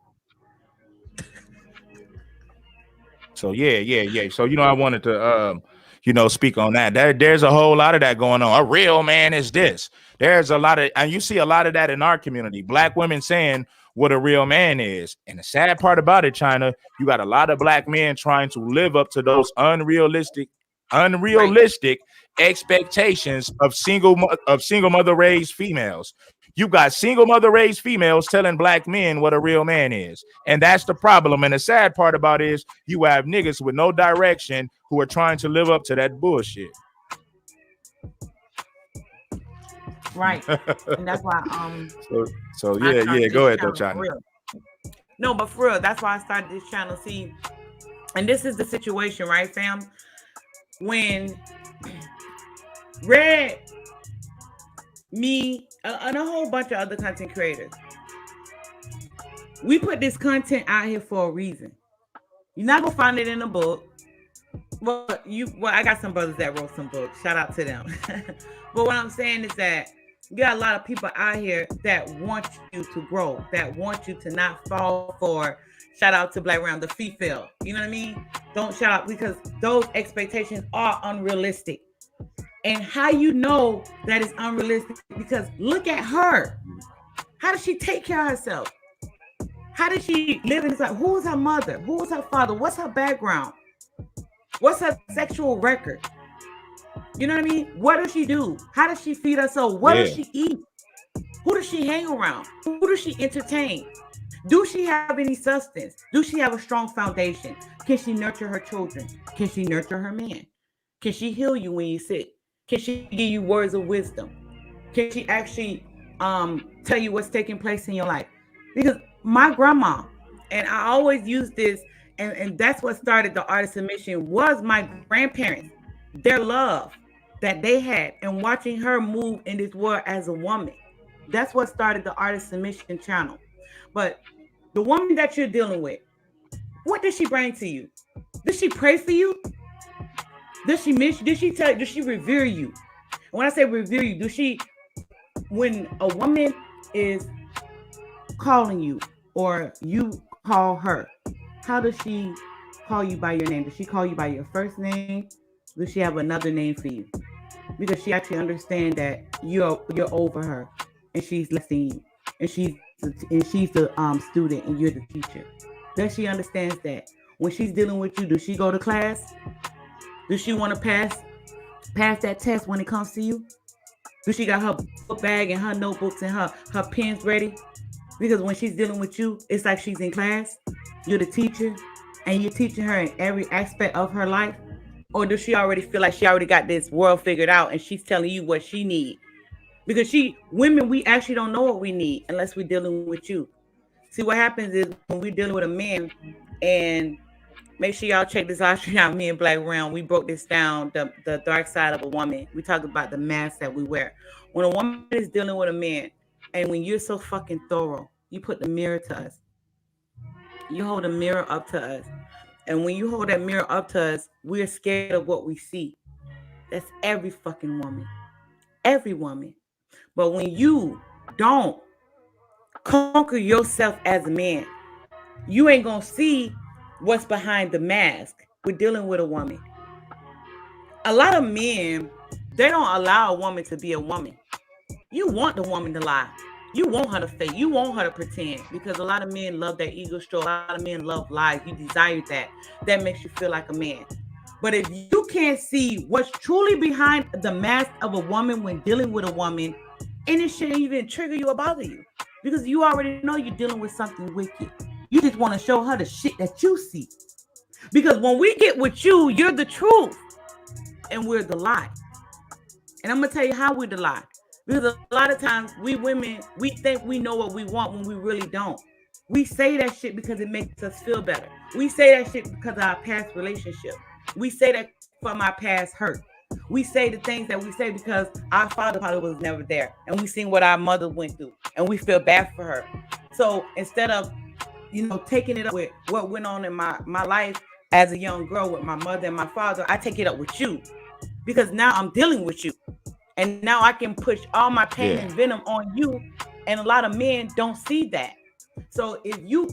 So yeah. So I wanted to speak on that. There's a whole lot of that going on. A real man is this. There's a lot of, and you see a lot of that in our community. Black women saying what a real man is. And the sad part about it, China, you got a lot of black men trying to live up to those unrealistic expectations of single mother raised females. You got single mother raised females telling black men what a real man is. And that's the problem. And the sad part about it is you have niggas with no direction who are trying to live up to that bullshit. Right. And that's why so yeah, go ahead though, China. No, but for real, that's why I started this channel. See, and this is the situation, right, fam? When Red, me, and a whole bunch of other content creators, we put this content out here for a reason. You're not gonna find it in a book. Well, I got some brothers that wrote some books. Shout out to them. But what I'm saying is that you got a lot of people out here that want you to grow, that want you to not fall for, shout out to Black Round, the female. You know what I mean? Don't shout out, because those expectations are unrealistic. And how you know that is unrealistic? Because look at her. How does she take care of herself? How does she live in this life? Who is her mother? Who is her father? What's her background? What's her sexual record? You know what I mean? What does she do? How does she feed herself? What does she eat? Who does she hang around? Who does she entertain? Do she have any substance? Do she have a strong foundation? Can she nurture her children? Can she nurture her man? Can she heal you when you're sick? Can she give you words of wisdom? Can she actually tell you what's taking place in your life? Because my grandma, and I always use this, and that's what started the Art of Submission, was my grandparents, their love that they had, and watching her move in this world as a woman. That's what started the Art of Submission channel. But the woman that you're dealing with, what does she bring to you? Does she pray for you? Does she miss you? Does she revere you? And when I say revere you, when a woman is calling you or you call her, how does she call you by your name? Does she call you by your first name? Does she have another name for you? Because she actually understands that you're over her and she's less than you, and she's the student and you're the teacher. Does she understand that when she's dealing with you? Does she go to class? Does she want to pass that test when it comes to you? Does she got her book bag and her notebooks and her pens ready? Because when she's dealing with you, it's like she's in class. You're the teacher, and you're teaching her in every aspect of her life. Or does she already feel like she already got this world figured out and she's telling you what she needs? Because women, we actually don't know what we need unless we're dealing with you. See, what happens is when we're dealing with a man, and make sure y'all check this out. Me and Black Realm, we broke this down, the dark side of a woman. We talk about the mask that we wear. When a woman is dealing with a man, and when you're so fucking thorough, you put the mirror to us. You hold a mirror up to us. And when you hold that mirror up to us, we're scared of what we see. That's every fucking woman. Every woman. But when you don't conquer yourself as a man, you ain't gonna see what's behind the mask. We're dealing with a woman. A lot of men, they don't allow a woman to be a woman. You want the woman to lie. You want her to fake. You want her to pretend, because a lot of men love their ego stroke. A lot of men love lies. You desire that. That makes you feel like a man. But if you can't see what's truly behind the mask of a woman when dealing with a woman, and it shouldn't even trigger you or bother you, because you already know you're dealing with something wicked. You just want to show her the shit that you see. Because when we get with you, you're the truth and we're the lie. And I'm going to tell you how we're the lie. Because a lot of times we women, we think we know what we want when we really don't. We say that shit because it makes us feel better. We say that shit because of our past relationship. We say that from our past hurt. We say the things that we say because our father probably was never there, and we seen what our mother went through, and we feel bad for her. So instead of, taking it up with what went on in my life as a young girl with my mother and my father, I take it up with you, because now I'm dealing with you, and now I can push all my pain and venom on you. And a lot of men don't see that. So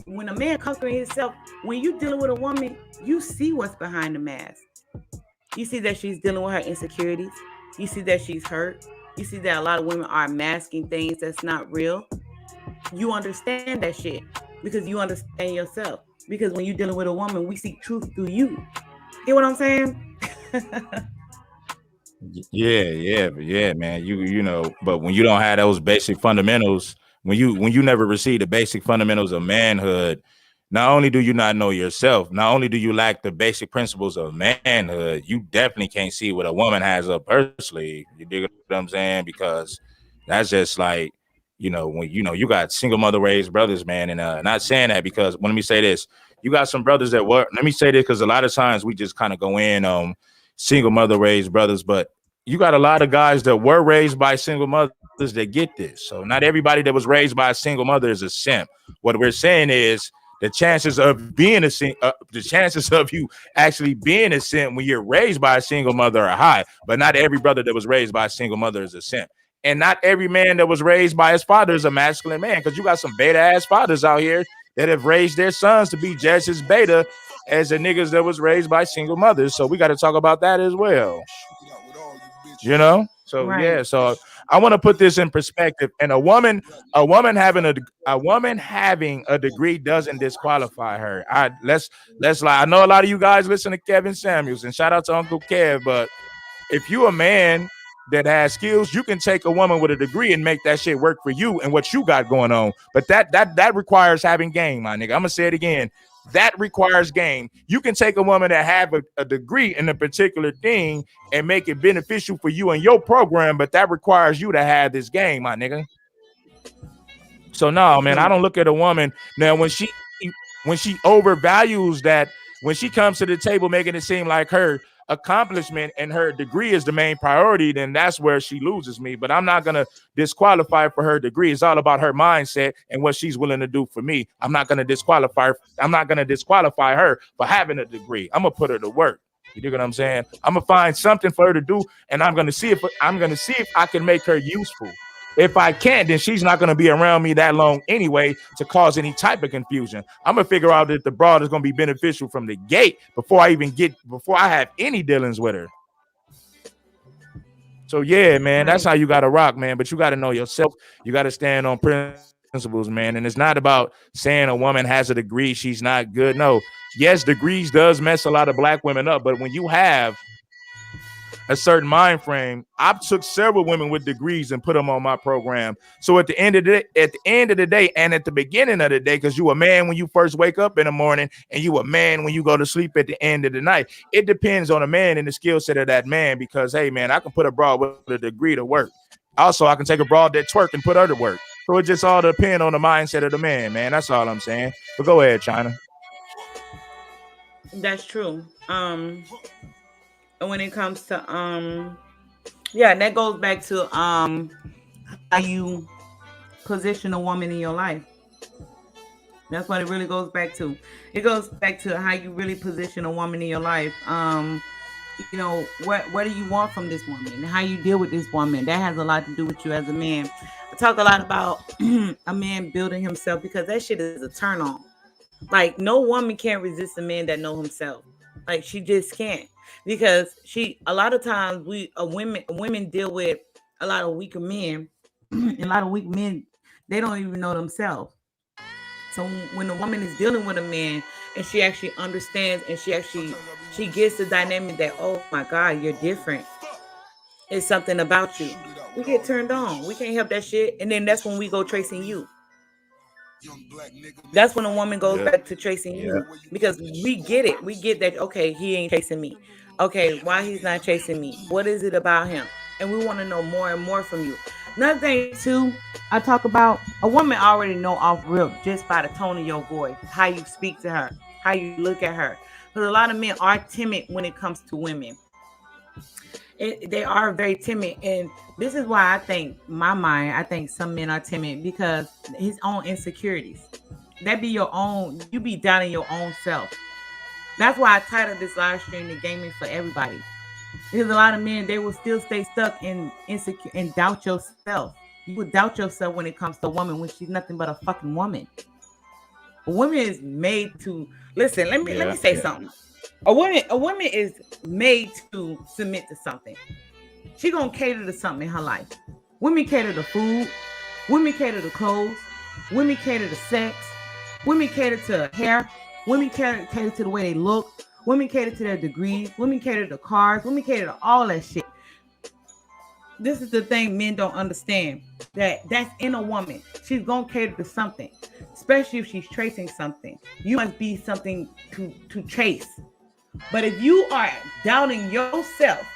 when a man conquering himself, when you dealing with a woman, you see what's behind the mask. You see that she's dealing with her insecurities. You see that she's hurt. You see that a lot of women are masking things that's not real. You understand that shit because you understand yourself. Because when you're dealing with a woman, we seek truth through you. You know what I'm saying? Yeah, man. You know, but when you don't have those basic fundamentals, when you never receive the basic fundamentals of manhood, not only do you not know yourself, not only do you lack the basic principles of manhood, you definitely can't see what a woman has up her sleeve. You dig what I'm saying? Because that's just like, when you got single mother raised brothers, man, and not saying that because let me say this, you got some brothers that were. Let me say this because a lot of times we just kind of go in on single mother raised brothers, but you got a lot of guys that were raised by single mothers that get this. So not everybody that was raised by a single mother is a simp. What we're saying is the chances of being a simp, the chances of you actually being a simp when you're raised by a single mother are high. But not every brother that was raised by a single mother is a simp. And not every man that was raised by his father is a masculine man, because you got some beta ass fathers out here that have raised their sons to be just as beta as the niggas that was raised by single mothers. So we got to talk about that as well. You know? So Right. yeah, so I want to put this in perspective. And a woman having a degree doesn't disqualify her. Let's like, I know a lot of you guys listen to Kevin Samuels, and shout out to Uncle Kev, but if you a man that has skills, you can take a woman with a degree and make that shit work for you and what you got going on. But that requires having game, my nigga. I'm gonna say it again. That requires game. You can take a woman that have a degree in a particular thing and make it beneficial for you and your program, but that requires you to have this game, my nigga. So no, man, I don't look at a woman now when she overvalues that, when she comes to the table making it seem like her accomplishment and her degree is the main priority, then that's where she loses me. But I'm not gonna disqualify for her degree. It's all about her mindset and what she's willing to do for me. I'm not gonna disqualify her for having a degree. I'm gonna put her to work. You dig what I'm saying? I'm gonna find something for her to do, and I'm gonna see if I can make her useful. If I can't, then she's not going to be around me that long anyway to cause any type of confusion. I'm going to figure out that the broad is going to be beneficial from the gate before I have any dealings with her. So yeah, man, that's how you got to rock, man. But you got to know yourself. You got to stand on principles, man. And it's not about saying a woman has a degree, she's not good. No, yes, degrees does mess a lot of black women up. But when you have a certain mind frame, I took several women with degrees and put them on my program. So at the end of the day, and at the beginning of the day, because you a man when you first wake up in the morning, and you a man when you go to sleep at the end of the night. It depends on a man and the skill set of that man. Because hey, man, I can put a broad with a degree to work. Also, I can take a broad that twerk and put her to work. So it just all depends on the mindset of the man, man. That's all I'm saying. But go ahead, China. That's true. When it comes to yeah, that goes back to how you position a woman in your life. That's what it really goes back to. It goes back to how you really position a woman in your life. You know, what do you want from this woman and how you deal with this woman? That has a lot to do with you as a man. I talk a lot about a man building himself, because that shit is a turn on. Like, no woman can resist a man that know himself. Like, she just can't. Because a lot of times women deal with a lot of weaker men. A lot of weak men, they don't even know themselves. So when a woman is dealing with a man and she actually understands and she gets the dynamic that, oh my God, you're different. It's something about you. We get turned on. We can't help that shit. And then that's when we go tracing you. That's when a woman goes back to tracing you, because we get it. We get that, okay, he ain't chasing me. Okay, why he's not chasing me? What is it about him? And we want to know more and more from you. Another thing too, I talk about, a woman already know off rip just by the tone of your voice, how you speak to her, how you look at her. Because a lot of men are timid when it comes to women. They are very timid, and this is why I think some men are timid, because his own insecurities. That be your own, you be doubting your own self. That's why I titled this live stream "The Gaming for Everybody," because a lot of men, they will still stay stuck in insecure and doubt yourself. You would doubt yourself when it comes to a woman when she's nothing but a fucking woman. A woman is made to listen. Let me say something. A woman is made to submit to something. She gonna cater to something in her life. Women cater to food. Women cater to clothes. Women cater to sex. Women cater to hair. Women cater to the way they look. Women cater to their degrees. Women cater to cars. Women cater to all that shit. This is the thing men don't understand. That's in a woman. She's gonna cater to something, especially if she's tracing something. You must be something to chase. But if you are doubting yourself,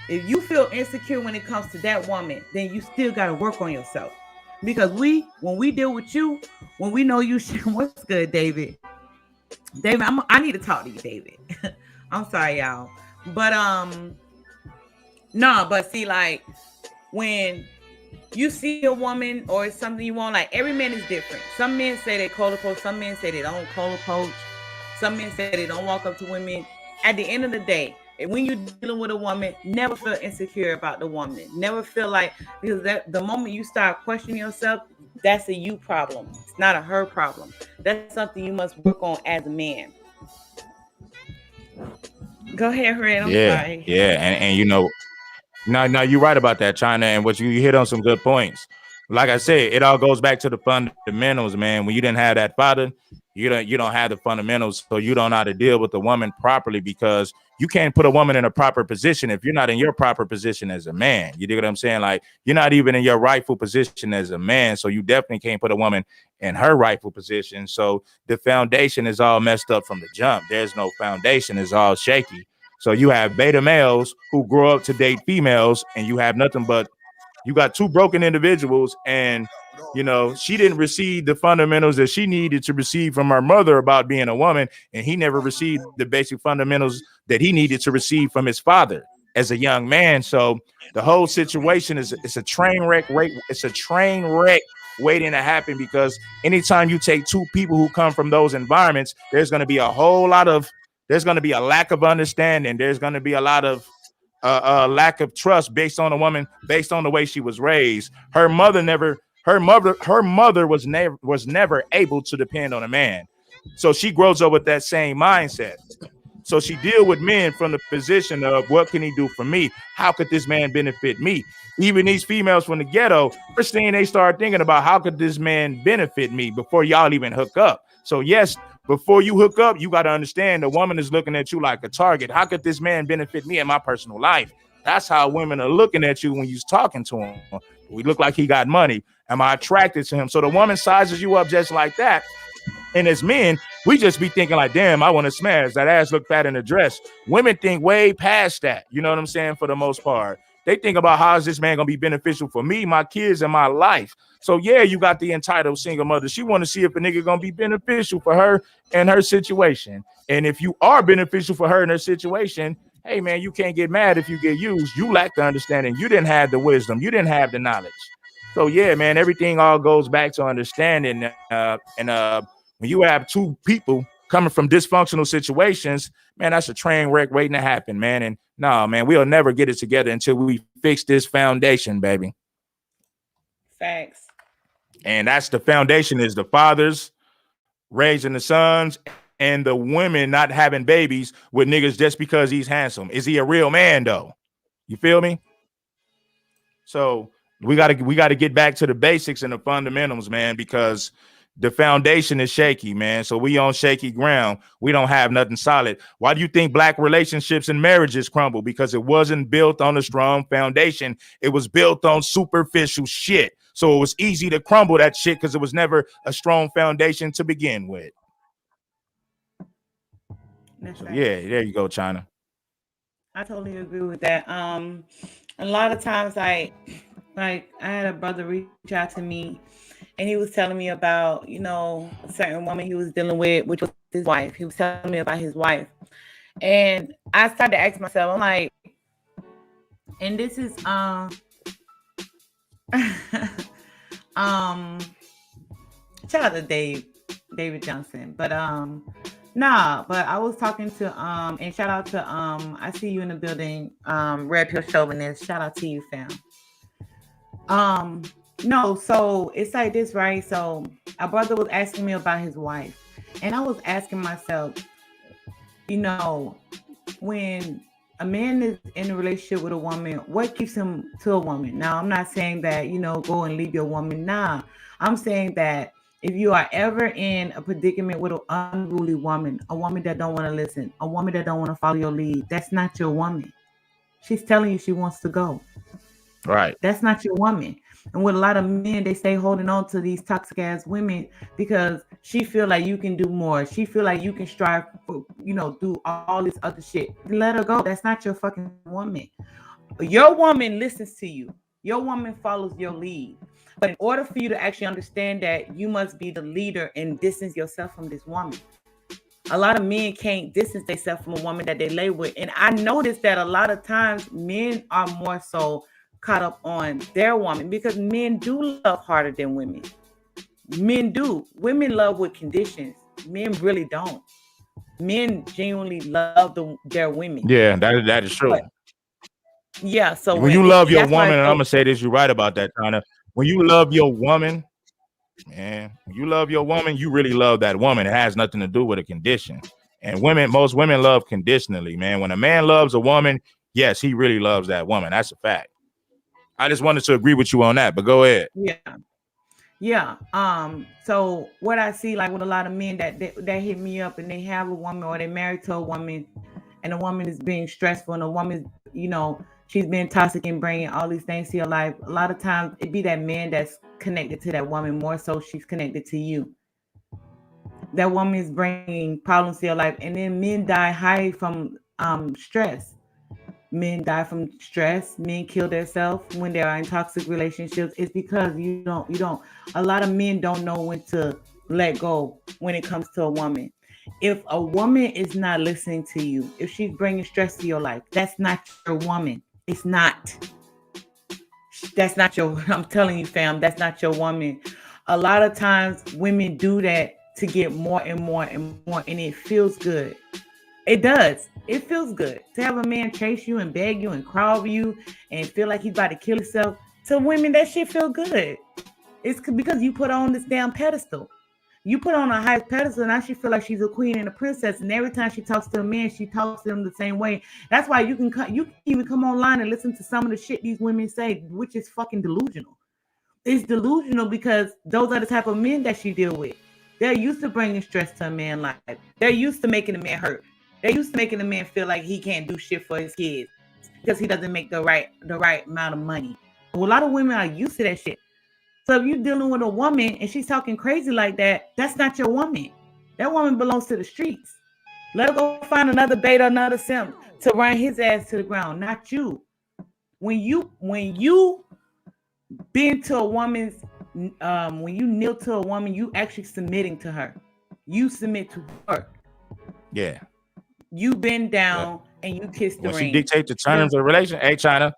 if you feel insecure when it comes to that woman, then you still got to work on yourself. Because when we deal with you, when we know you, what's good, David? David, I need to talk to you, David. I'm sorry, y'all. But but see, like, when you see a woman or it's something you want, like, every man is different. Some men say they color coach, some men say they don't color coach, some men say they don't walk up to women. At the end of the day, when you're dealing with a woman, never feel insecure about the woman. Never feel like, because the moment you start questioning yourself, that's a you problem. It's not a her problem. That's something you must work on as a man. Go ahead, Red. I'm sorry. Yeah, and you know, No, you're right about that, China, and what you hit on some good points. Like I said, it all goes back to the fundamentals, man. When you didn't have that father, you don't have the fundamentals, so you don't know how to deal with the woman properly because you can't put a woman in a proper position if you're not in your proper position as a man. You dig what I'm saying? Like you're not even in your rightful position as a man, so you definitely can't put a woman in her rightful position. So the foundation is all messed up from the jump. There's no foundation; it's all shaky. So you have beta males who grow up to date females, and you have nothing but you got two broken individuals, and she didn't receive the fundamentals that she needed to receive from her mother about being a woman, and he never received the basic fundamentals that he needed to receive from his father as a young man. So the whole situation is it's a train wreck. It's a train wreck waiting to happen because anytime you take two people who come from those environments, there's going to be a lack of understanding. There's going to be a lot of lack of trust based on a woman, based on the way she was raised. Her mother was never able to depend on a man. So she grows up with that same mindset. So she deal with men from the position of what can he do for me? How could this man benefit me? Even these females from the ghetto, first thing they start thinking about, how could this man benefit me before y'all even hook up? So yes, before you hook up, you got to understand the woman is looking at you like a target. How could this man benefit me in my personal life? That's how women are looking at you when you're talking to him. We look like he got money. Am I attracted to him? So the woman sizes you up just like that. And as men, we just be thinking like, damn, I want to smash. That ass look fat in a dress. Women think way past that. You know what I'm saying? For the most part, they think about how is this man going to be beneficial for me, my kids, and my life. So yeah, you got the entitled single mother. She want to see if a nigga going to be beneficial for her and her situation. And if you are beneficial for her and her situation, hey man, you can't get mad if you get used. You lack the understanding. You didn't have the wisdom. You didn't have the knowledge. So yeah, man, everything all goes back to understanding. When you have two people coming from dysfunctional situations, man, that's a train wreck waiting to happen, man. And no, man, we'll never get it together until we fix this foundation, baby. Facts. And that's the foundation is the fathers raising the sons and the women not having babies with niggas just because he's handsome. Is he a real man though? You feel me? So we gotta get back to the basics and the fundamentals, man, because the foundation is shaky, man. So we on shaky ground. We don't have nothing solid. Why do you think black relationships and marriages crumble? Because it wasn't built on a strong foundation. It was built on superficial shit. So it was easy to crumble that shit because it was never a strong foundation to begin with. That's right. Yeah, there you go, China. I totally agree with that. A lot of times, like I had a brother reach out to me, and he was telling me about, a certain woman he was dealing with, which was his wife. He was telling me about his wife, and I started to ask myself, I'm like, and this is shout out to David Johnson, but but I was talking to and shout out to I see you in the building, Red Pill Chauvinist. Shout out to you, fam. No, so it's like this, right? So our brother was asking me about his wife, and I was asking myself, when a man is in a relationship with a woman, what keeps him to a woman? Now, I'm not saying that, go and leave your woman. Nah, I'm saying that if you are ever in a predicament with an unruly woman, a woman that don't want to listen, a woman that don't want to follow your lead, that's not your woman. She's telling you she wants to go. Right. That's not your woman. And with a lot of men, they stay holding on to these toxic ass women because she feel like you can do more. She feel like you can strive for, do all this other shit. Let her go. That's not your fucking woman. Your woman listens to you. Your woman follows your lead. But in order for you to actually understand that, you must be the leader and distance yourself from this woman. A lot of men can't distance themselves from a woman that they lay with. And I noticed that a lot of times men are more so caught up on their woman because men do love harder than women. Men do. Women love with conditions. Men really don't. Men genuinely love their women. Yeah, that is true. But, yeah. So when you love your woman, and I'm gonna say this, you're right about that, China. When you love your woman, man, when you love your woman, you really love that woman. It has nothing to do with a condition. And most women love conditionally, man. When a man loves a woman, yes, he really loves that woman. That's a fact. I just wanted to agree with you on that, but go ahead. Yeah. So what I see, like with a lot of men that hit me up and they have a woman or they're married to a woman, and the woman is being stressful, and the woman, she's being toxic and bringing all these things to your life. A lot of times it be that man that's connected to that woman more so she's connected to you. That woman is bringing problems to your life, and then men die high from stress. Men die from stress. Men kill themselves when they are in toxic relationships. It's because you don't. A lot of men don't know when to let go when it comes to a woman. If a woman is not listening to you, if she's bringing stress to your life, that's not your woman. It's not. That's not your. I'm telling you, fam, that's not your woman. A lot of times, women do that to get more and more and more, and it feels good. It does. It feels good to have a man chase you and beg you and crawl over you and feel like he's about to kill himself. To women, that shit feel good. It's because you put her on this damn pedestal. You put her on a high pedestal, and now she feel like she's a queen and a princess. And every time she talks to a man, she talks to him the same way. That's why you can even come online and listen to some of the shit these women say, which is fucking delusional. It's delusional because those are the type of men that she deal with. They're used to bringing stress to a man's life. They're used to making a man hurt. They're used to making a man feel like he can't do shit for his kids because he doesn't make the right amount of money. Well, a lot of women are used to that shit. So if you're dealing with a woman and she's talking crazy like that, that's not your woman. That woman belongs to the streets. Let her go find another beta, another simp to run his ass to the ground, not you. When you bend to a woman's, when you kneel to a woman, you actually submitting to her. You submit to her. Yeah. You bend down and you kiss the ring. When she dictate the terms of the relationship, hey, China,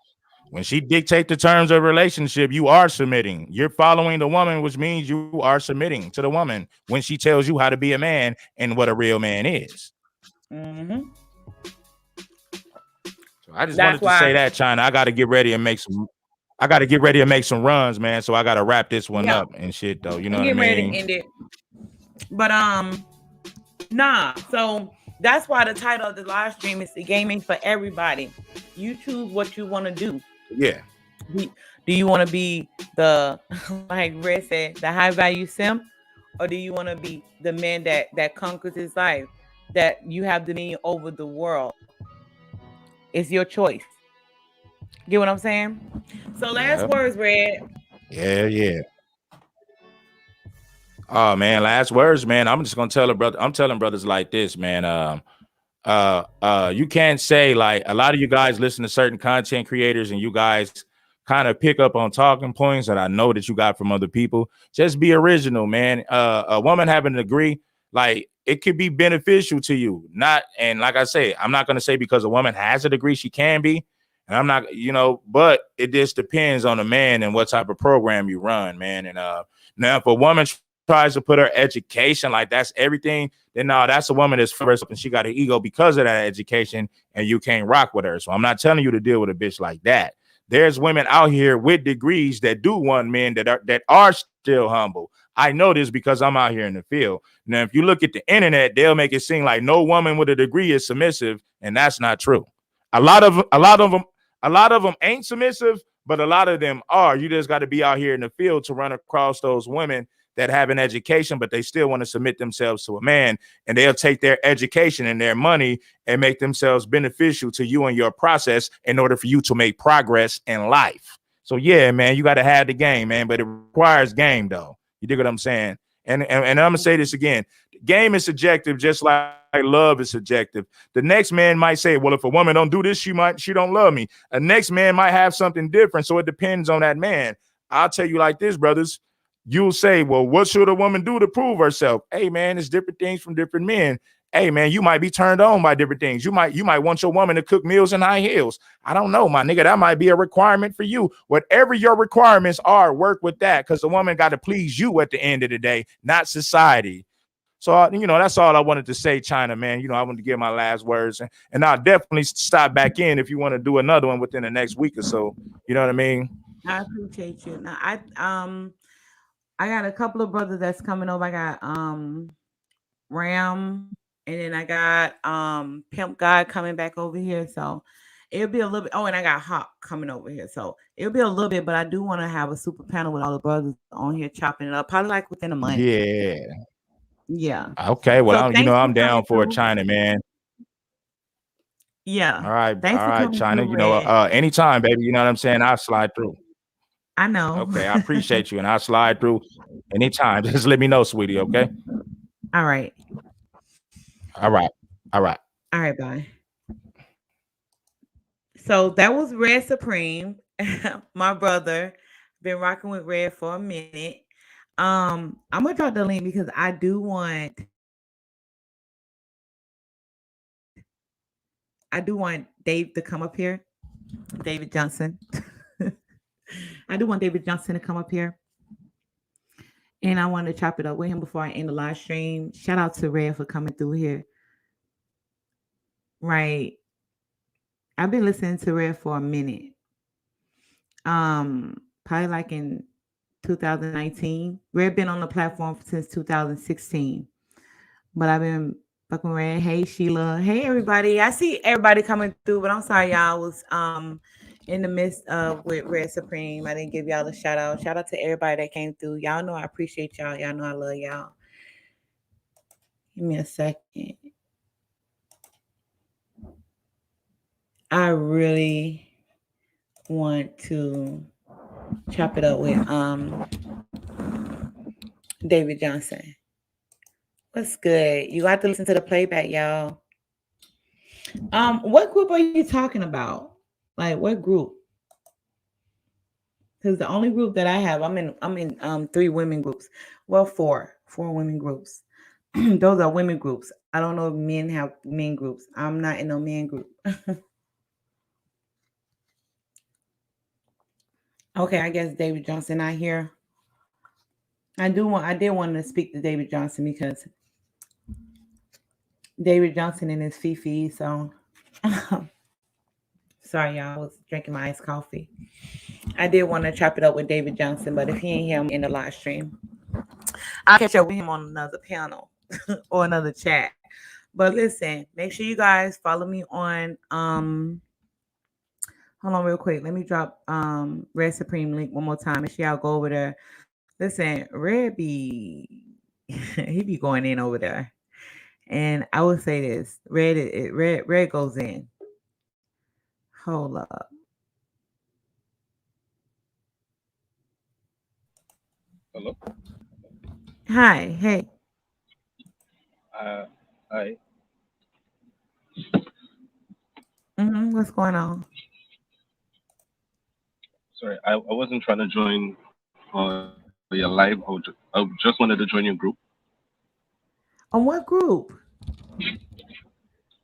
when she dictate the terms of the relationship, you are submitting. You're following the woman, which means you are submitting to the woman when she tells you how to be a man and what a real man is. Mm-hmm. So I just wanted to say that, China. I got to get ready and make some. I got to get ready to make some runs, man. So I got to wrap this one up and shit, though. You know what I mean? Ready to end it. But nah. So that's why the title of the live stream is "The Gaming for Everybody." You choose what you want to do. Yeah. Do you want to be the, like Red said, the high value simp, or do you want to be the man that conquers his life, that you have dominion over the world? It's your choice. Get what I'm saying? So last words, Red. Yeah. Oh man, last words, man. I'm just gonna tell a brother. I'm telling brothers like this, man. You can't say, like, a lot of you guys listen to certain content creators and you guys kind of pick up on talking points that I know that you got from other people. Just be original, man. A woman having a degree, like, it could be beneficial to you. Not, and like I say, I'm not gonna say because a woman has a degree she can be, and I'm not, but it just depends on the man and what type of program you run, man. And now if a woman tries to put her education like that's everything, then no, that's a woman that's first up and she got an ego because of that education, and you can't rock with her. So I'm not telling you to deal with a bitch like that. There's women out here with degrees that do want men that are still humble. I know this because I'm out here in the field. Now, if you look at the internet, they'll make it seem like no woman with a degree is submissive, and that's not true. A lot of them ain't submissive, but a lot of them are. You just got to be out here in the field to run across those women that have an education, but they still want to submit themselves to a man, and they'll take their education and their money and make themselves beneficial to you and your process in order for you to make progress in life. So yeah, man, you got to have the game, man, but it requires game though. You dig what I'm saying? And I'm gonna say this again. Game is subjective, just like love is subjective. The next man might say, well, if a woman don't do this, she don't love me. A next man might have something different. So it depends on that man. I'll tell you like this, brothers. You'll say, well, what should a woman do to prove herself? Hey, man, it's different things from different men. Hey, man, you might be turned on by different things. You might want your woman to cook meals in high heels. I don't know, my nigga. That might be a requirement for you. Whatever your requirements are, work with that, because the woman got to please you at the end of the day, not society. So, that's all I wanted to say, China, man. I wanted to give my last words, and I'll definitely stop back in if you want to do another one within the next week or so. You know what I mean? I appreciate you. Now, I got a couple of brothers that's coming over. I got Ram, and then I got Pimp God coming back over here. So It'll be a little bit. Oh, and I got Hawk coming over here, so it'll be a little bit. But I do want to have a super panel with all the brothers on here chopping it up, probably like within a month. Yeah. Yeah. Okay. Well, So I'm, thanks for I'm down coming for through. China, man. Yeah. All right. Thanks All for right, coming China. through, You know, Red. anytime, baby. You know what I'm saying? I'll slide through. I know. Okay. I appreciate you, and I'll slide through anytime. Just let me know, sweetie. Okay. All right. All right. All right. All right. Bye. So that was Red Supreme, my brother. Been rocking with Red for a minute. I'm gonna drop the link because I do want Dave to come up here. David Johnson. I do want David Johnson to come up here. And I want to chop it up with him before I end the live stream. Shout out to Red for coming through here. Right. I've been listening to Red for a minute. Probably like in 2019. Red been on the platform since 2016. But I've been fucking Red. Hey Sheila. Hey everybody. I see everybody coming through, but I'm sorry, y'all. I was in the midst of with Red Supreme. I didn't give y'all a shout out. Shout out to everybody that came through. Y'all know I appreciate y'all. Y'all know I love y'all. Give me a second. I really want to chop it up with David Johnson. What's good? You got to listen to the playback, y'all. What group are you talking about? Like what group? Because the only group that I have, I'm in 3 women groups. Well, 4 women groups. Those are women groups. I don't know if men have men groups. I'm not in no men group. Okay, I guess David Johnson not here. I did want to speak to David Johnson because David Johnson and his Fifi. So sorry, y'all. I was drinking my iced coffee. I did want to chop it up with David Johnson, but if he ain't here in the live stream, I'll catch up with him on another panel or another chat. But listen, make sure you guys follow me on hold on real quick. Let me drop Red Supreme link one more time. Make sure y'all go over there. Listen, Red he be going in over there. And I will say this. Red goes in. Hold up. Hello. Hi. Hey. Hi. What's going on? Sorry, I wasn't trying to join your live. I just wanted to join your group. On what group?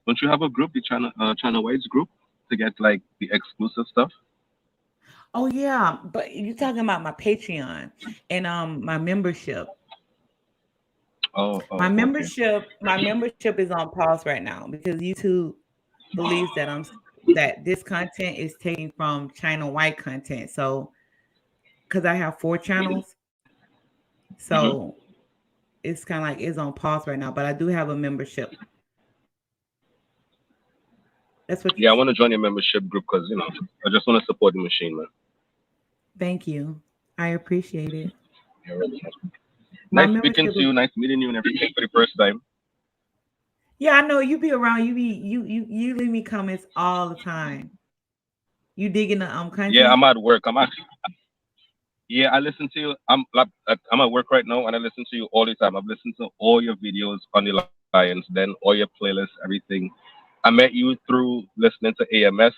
Don't you have a group, the China Whites group, to get like the exclusive stuff? Oh yeah, but you're talking about my Patreon and my membership. My membership is on pause right now because YouTube believes that this content is taken from China White content. So because I have 4 channels, so it's kind of like it's on pause right now. But I do have a membership. That's what. Yeah, I want to join your membership group because I just want to support the machine, man. Thank you. I appreciate it. You're really nice speaking to you. Nice meeting you and everything for the first time. Yeah, I know you be around. You leave me comments all the time. You digging the content? Yeah, I'm at work. Yeah, I listen to you. I'm at work right now, and I listen to you all the time. I've listened to all your videos on the Lions, then all your playlists, everything. I met you through listening to AMS.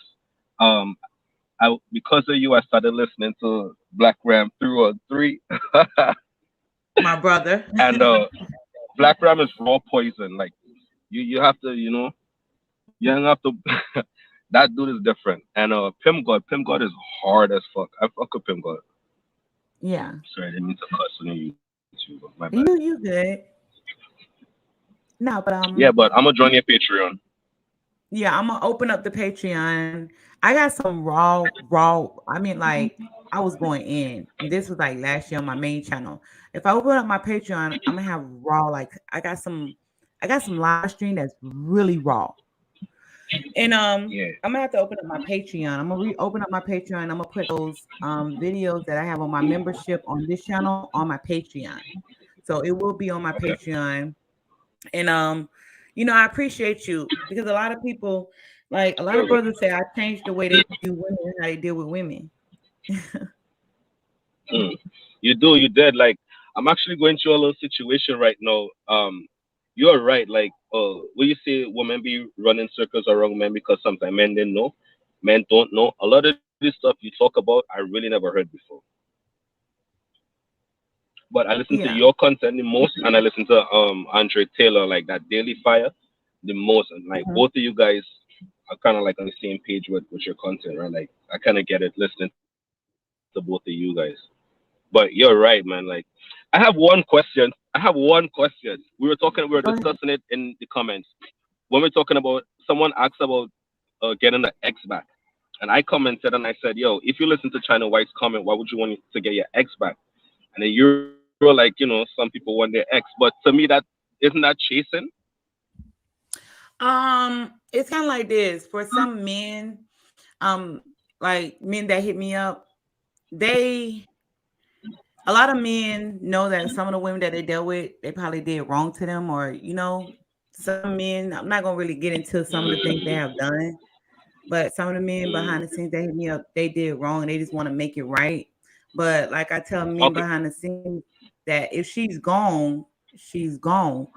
Because of you, I started listening to Black Ram 303. My brother. And Black Ram is raw poison. Like you have to, you don't have to. That dude is different. And Pimp God is hard as fuck. I fuck with Pimp God. Yeah. Sorry, I didn't mean to cuss on you. My bad. You good. No, but yeah, but I'm gonna join your Patreon. Yeah, I'm gonna open up the Patreon. I got some raw. I mean, like I was going in. This was like last year on my main channel. If I open up my Patreon, I'm gonna have raw. Like I got some live stream that's really raw. And Yeah. I'm gonna have to open up my Patreon. I'm gonna open up my Patreon. I'm gonna put those videos that I have on my membership on this channel on my Patreon. So it will be on my Okay. Patreon. And you know, I appreciate you because a lot of people, like a lot of brothers say I changed the way they do women and how they deal with women. Mm. You do, you did. Like, I'm actually going through a little situation right now. You're right. Like, when you say women be running circles around men because sometimes men didn't know, men don't know. A lot of this stuff you talk about, I really never heard before. But I listen to Yeah. your content the most, and I listen to Andre Taylor, like that Daily Fire, the most. And like Mhm. both of you guys are kind of like on the same page with your content, right? Like I kind of get it listening to both of you guys. But you're right, man. Like, I have one question. I have one question. We were Go ahead. discussing it in the comments. When we're talking about, someone asked about getting the ex back. And I commented and I said, yo, if you listen to China White's comment, why would you want to get your ex back? And then you were like, you know, some people want their ex. But to me, that isn't that chasing? It's kind of like this for some men, um, like men that hit me up, a lot of men know that some of the women that they dealt with, they probably did wrong to them, or you know, some men. I'm not gonna really get into some of the things they have done, but some of the men behind the scenes that hit me up, they did wrong, and they just want to make it right. But like I tell men Okay. behind the scenes that if she's gone, she's gone.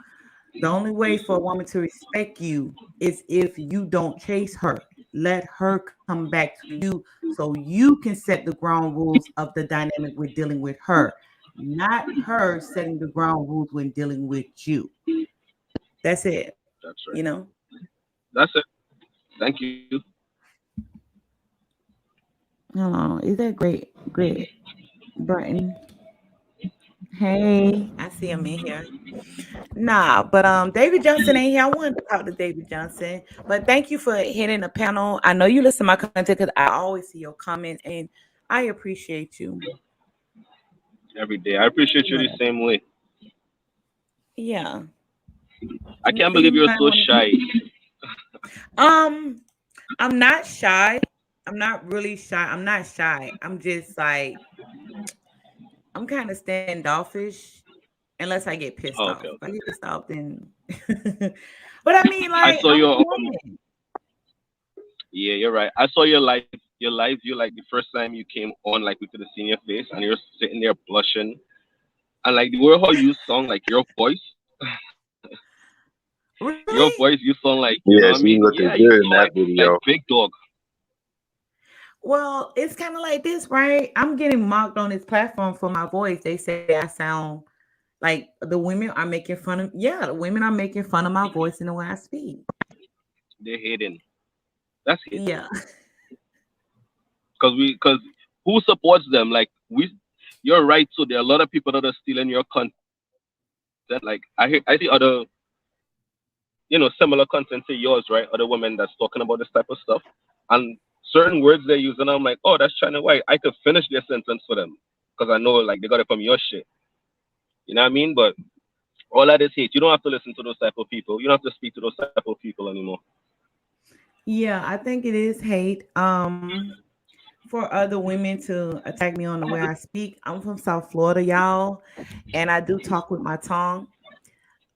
The only way for a woman to respect you is if you don't chase her. Let her come back to you so you can set the ground rules of the dynamic with dealing with her, not her setting the ground rules when dealing with you. That's it. That's You right. know? That's it. Thank you. Hold on. Is that great? Great. Burton. Hey, I see him in here. Nah, but David Johnson ain't here. I wanted to talk to David Johnson. But thank you for hitting the panel. I know you listen to my content because I always see your comments and I appreciate you. Every day. I appreciate you the Yeah. same way. Yeah. I can't believe you're so shy. I'm not shy. I'm not really shy. I'm not shy. I'm just like I'm kind of standoffish unless I get pissed Oh, off. okay, If I okay. get pissed off, then but I mean I like saw I'm a your woman. yeah, you're right. I saw your live view like the first time you came on, like we could have seen your face and you're sitting there blushing. And like the way how you song, like your Really? voice, you sound like, you know Yeah, what I she mean? looking Yeah, you good in sound that like video. Big Dog. Well, it's kind of like this, right? I'm getting mocked on this platform for my voice. They say I sound like the women are making fun of. Yeah, the women are making fun of my voice and the way I speak. They're hating. That's hating. Yeah. Cause who supports them? Like you're right. So there are a lot of people that are stealing your content. Like I see other, you know, similar content to yours, right? Other women that's talking about this type of stuff, and certain words they use, and I'm like, oh, that's China White. I could finish their sentence for them because I know like they got it from your shit. You know what I mean? But all that is hate. You don't have to listen to those type of people. You don't have to speak to those type of people anymore. Yeah, I think it is hate. For other women to attack me on the way I speak. I'm from South Florida, y'all, and I do talk with my tongue.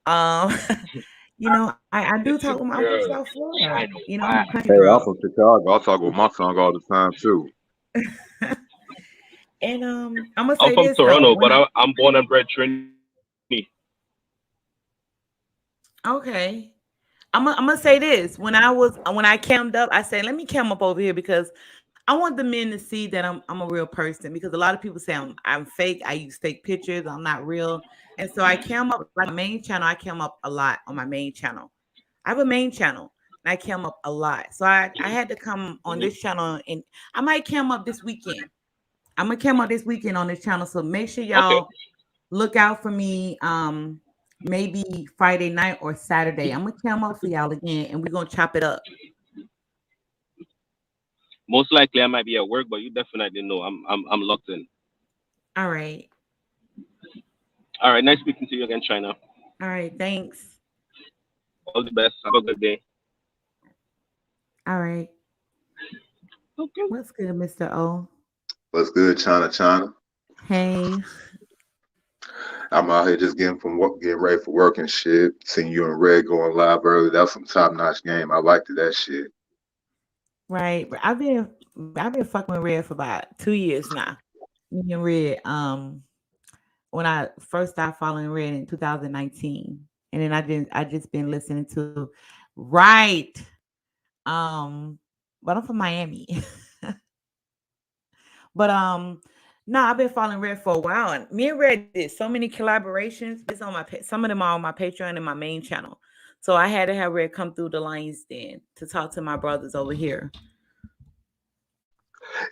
Um, you know, I do talk with I'm from Girl, South Florida. China You know, I'm White. a country Hey, I'm girl. from Chicago. I talk with my tongue all the time too. And I'm gonna I'm say from this though. Toronto, When but I'm born and bred Trinity. okay. I'm gonna say this. When I cammed up, I said, let me cam up over here because I want the men to see that I'm a real person because a lot of people say I'm fake. I use fake pictures. I'm not real. And so I cam up like my main channel. I cam up a lot on my main channel. I have a main channel and I cam up a lot. So I had to come on Mhm. this channel and I might cam up this weekend. I'm gonna cam up this weekend on this channel. So make sure Okay. y'all look out for me. Maybe Friday night or Saturday. I'm gonna cam up for y'all again and we're gonna chop it up. Most likely I might be at work, but you definitely know I'm locked in. All right. All right, nice speaking to you again, China. All right. Thanks. All the best. Have a good day. All right. Okay. What's good, Mr. O? What's good, China? Hey. I'm out here just getting from work, getting ready for work and shit. Seeing you and Red going live early. That was some top notch game. I liked it, that shit. Right. But I've been fucking with Red for about 2 years now. Me and Red, when I first started following Red in 2019. And then I just been listening to right. Um, but I'm from Miami. But no, I've been following Red for a while, and me and Red did so many collaborations. It's on some of them are on my Patreon and my main channel. So I had to have Red come through the Lions Den to talk to my brothers over here.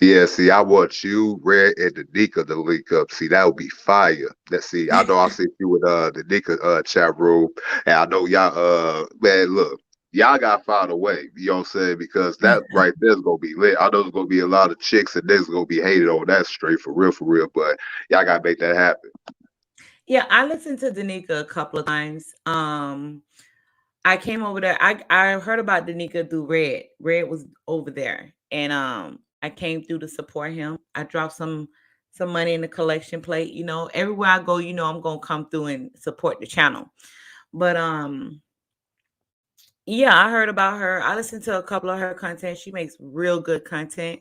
Yeah, see, I want you, Red, and the Nika to link up. See, that would be fire. Let's see. I know I see you with the Nika chat room, and I know y'all man, look, y'all got found a way. You know what I'm saying? Because that right there's gonna be lit. I know there's gonna be a lot of chicks and niggas gonna be hated on that straight for real. But y'all gotta make that happen. Yeah, I listened to Danica a couple of times. I came over there. I heard about Danica through Red. Red was over there, and I came through to support him. I dropped some money in the collection plate. You know, everywhere I go, you know, I'm gonna come through and support the channel. But yeah, I heard about her. I listened to a couple of her content. She makes real good content.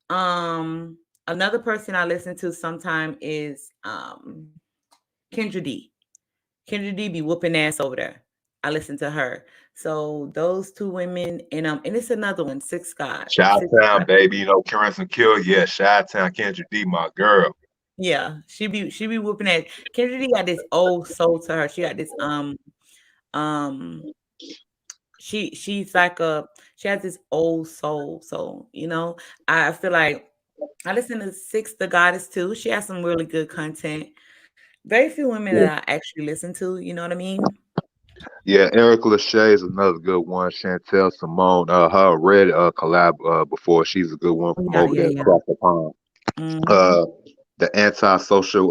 Another person I listen to sometime is Kendra D. Kendra D be whooping ass over there. I listen to her. So those two women, and it's another one, Six God. Chi Six Town, God. baby. You know, Currents and Kill. Yeah, Chi Town, Kendra D, my girl. Yeah, she be whooping ass. Kendra D got this old soul to her. She got this um she's like she has this old soul. So, you know, I feel like I listen to Six the Goddess too. She has some really good content. Very few women Yeah, that I actually listen to, you know what I mean? yeah. Erica Lachey is another good one. Chantel Simone, her Red collab before. She's a good one from Yeah, over yeah, there yeah. across the pond. Hmm. Uh, the antisocial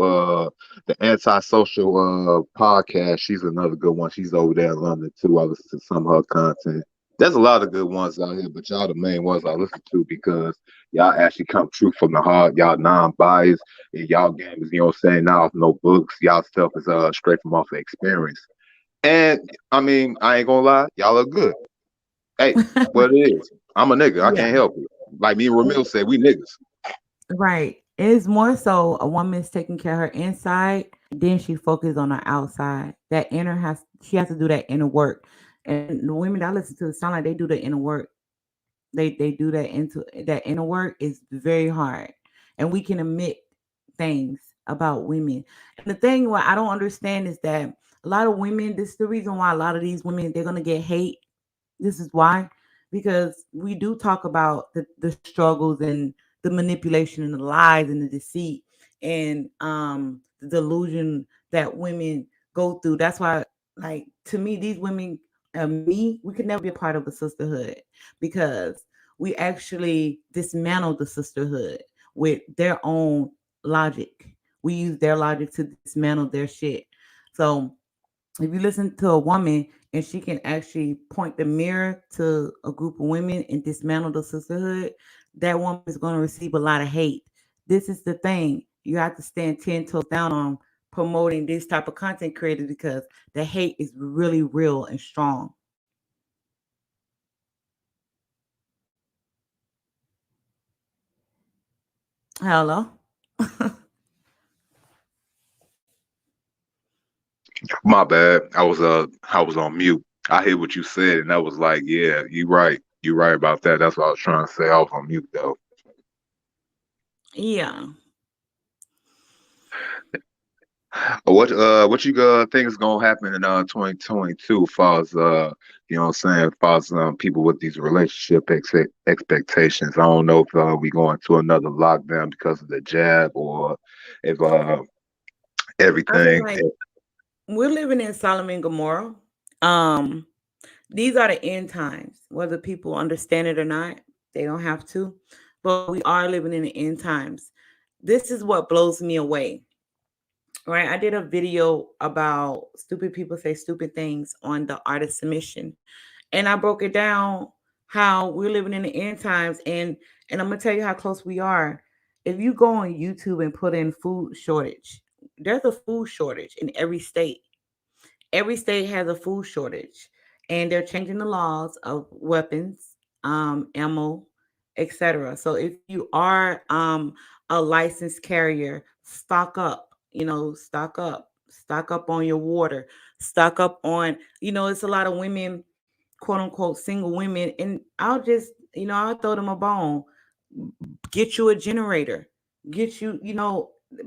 podcast. She's another good one. She's over there in London too. I listen to some of her content. There's a lot of good ones out here, but y'all the main ones I listen to because y'all actually come true from the heart. Y'all non-biased. And y'all game is, you know what I'm saying, not off no books. Y'all stuff is straight from off of experience. And I mean, I ain't gonna lie, y'all look good. Hey, what it is. I'm a nigga. I Yeah, can't help it. Like me and Ramil said, we niggas. right. It's more so a woman's taking care of her inside, then she focuses on her outside. That inner she has to do that inner work. And the women that I listen to sound like they do the inner work. They do that inner work is very hard. And we can admit things about women. And the thing what I don't understand is that a lot of women, this is the reason why a lot of these women they're gonna get hate. This is why, because we do talk about the struggles and the manipulation and the lies and the deceit and the delusion that women go through. That's why, like, to me, these women we could never be a part of a sisterhood because we actually dismantle the sisterhood with their own logic. We use their logic to dismantle their shit. So if you listen to a woman and she can actually point the mirror to a group of women and dismantle the sisterhood, that woman is going to receive a lot of hate. This is the thing. You have to stand 10 toes down on promoting this type of content creators because the hate is really real and strong. Hello? My bad. I was on mute. I hear what you said, and I was like, yeah, you right. You right about that. That's what I was trying to say. I was on mute though. Yeah. What you think is gonna happen in 2022 as far as you know what I'm saying, as far as people with these relationship expectations. I don't know if we going to another lockdown because of the jab or if I feel everything. like we're living in Solomon and Gomorrah. Um, these are the end times, whether people understand it or not. They don't have to, but we are living in the end times. This is what blows me away. Right, I did a video about stupid people say stupid things on the artist submission, and I broke it down how we're living in the end times, and I'm gonna tell you how close we are. If you go on YouTube and put in food shortage, there's a food shortage in every state. Every state has a food shortage, and they're changing the laws of weapons, ammo, etc. So if you are a licensed carrier, stock up. Stock up on your water, stock up on. It's a lot of women, quote unquote, single women, and I'll throw them a bone. Get you a generator. Get you,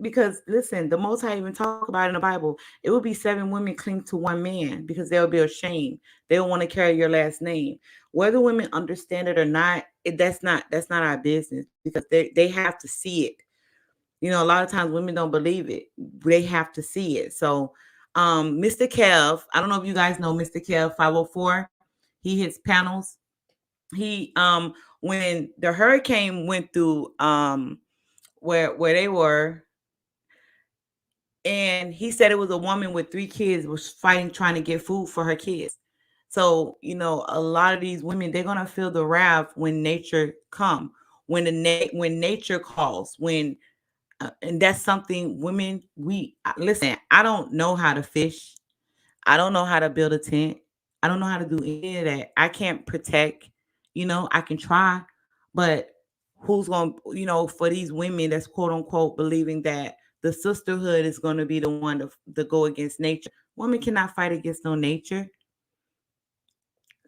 because listen, the Most High even talk about in the Bible, it will be 7 women cling to one man because they'll be ashamed. They don't want to carry your last name. Whether women understand it or not, that's not our business because they have to see it. A lot of times women don't believe it. They have to see it. So, Mr. Kev, I don't know if you guys know Mr. Kev 504. He hits panels. He when the hurricane went through where they were, and he said it was a woman with 3 kids was fighting trying to get food for her kids. So a lot of these women, they're gonna feel the wrath when nature come, when nature calls, and that's something women, we listen. I don't know how to fish. I don't know how to build a tent. I don't know how to do any of that. I can't protect. I can try, but who's going to, for these women that's quote unquote believing that the sisterhood is going to be the one to go against nature. Women cannot fight against no nature.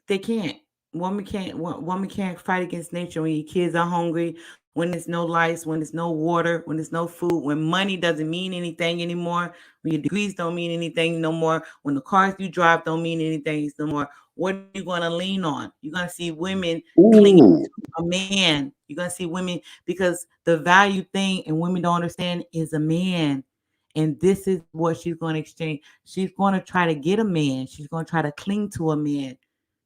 They can't. Woman can't fight against nature when your kids are hungry, when there's no lights, when there's no water, when there's no food, when money doesn't mean anything anymore, when your degrees don't mean anything no more, when the cars you drive don't mean anything no more. What are you going to lean on? You're going to see women clinging Ooh. to a man. You're going to see women, because the value thing and women don't understand is a man. And this is what she's going to exchange. She's going to try to get a man. She's going to try to cling to a man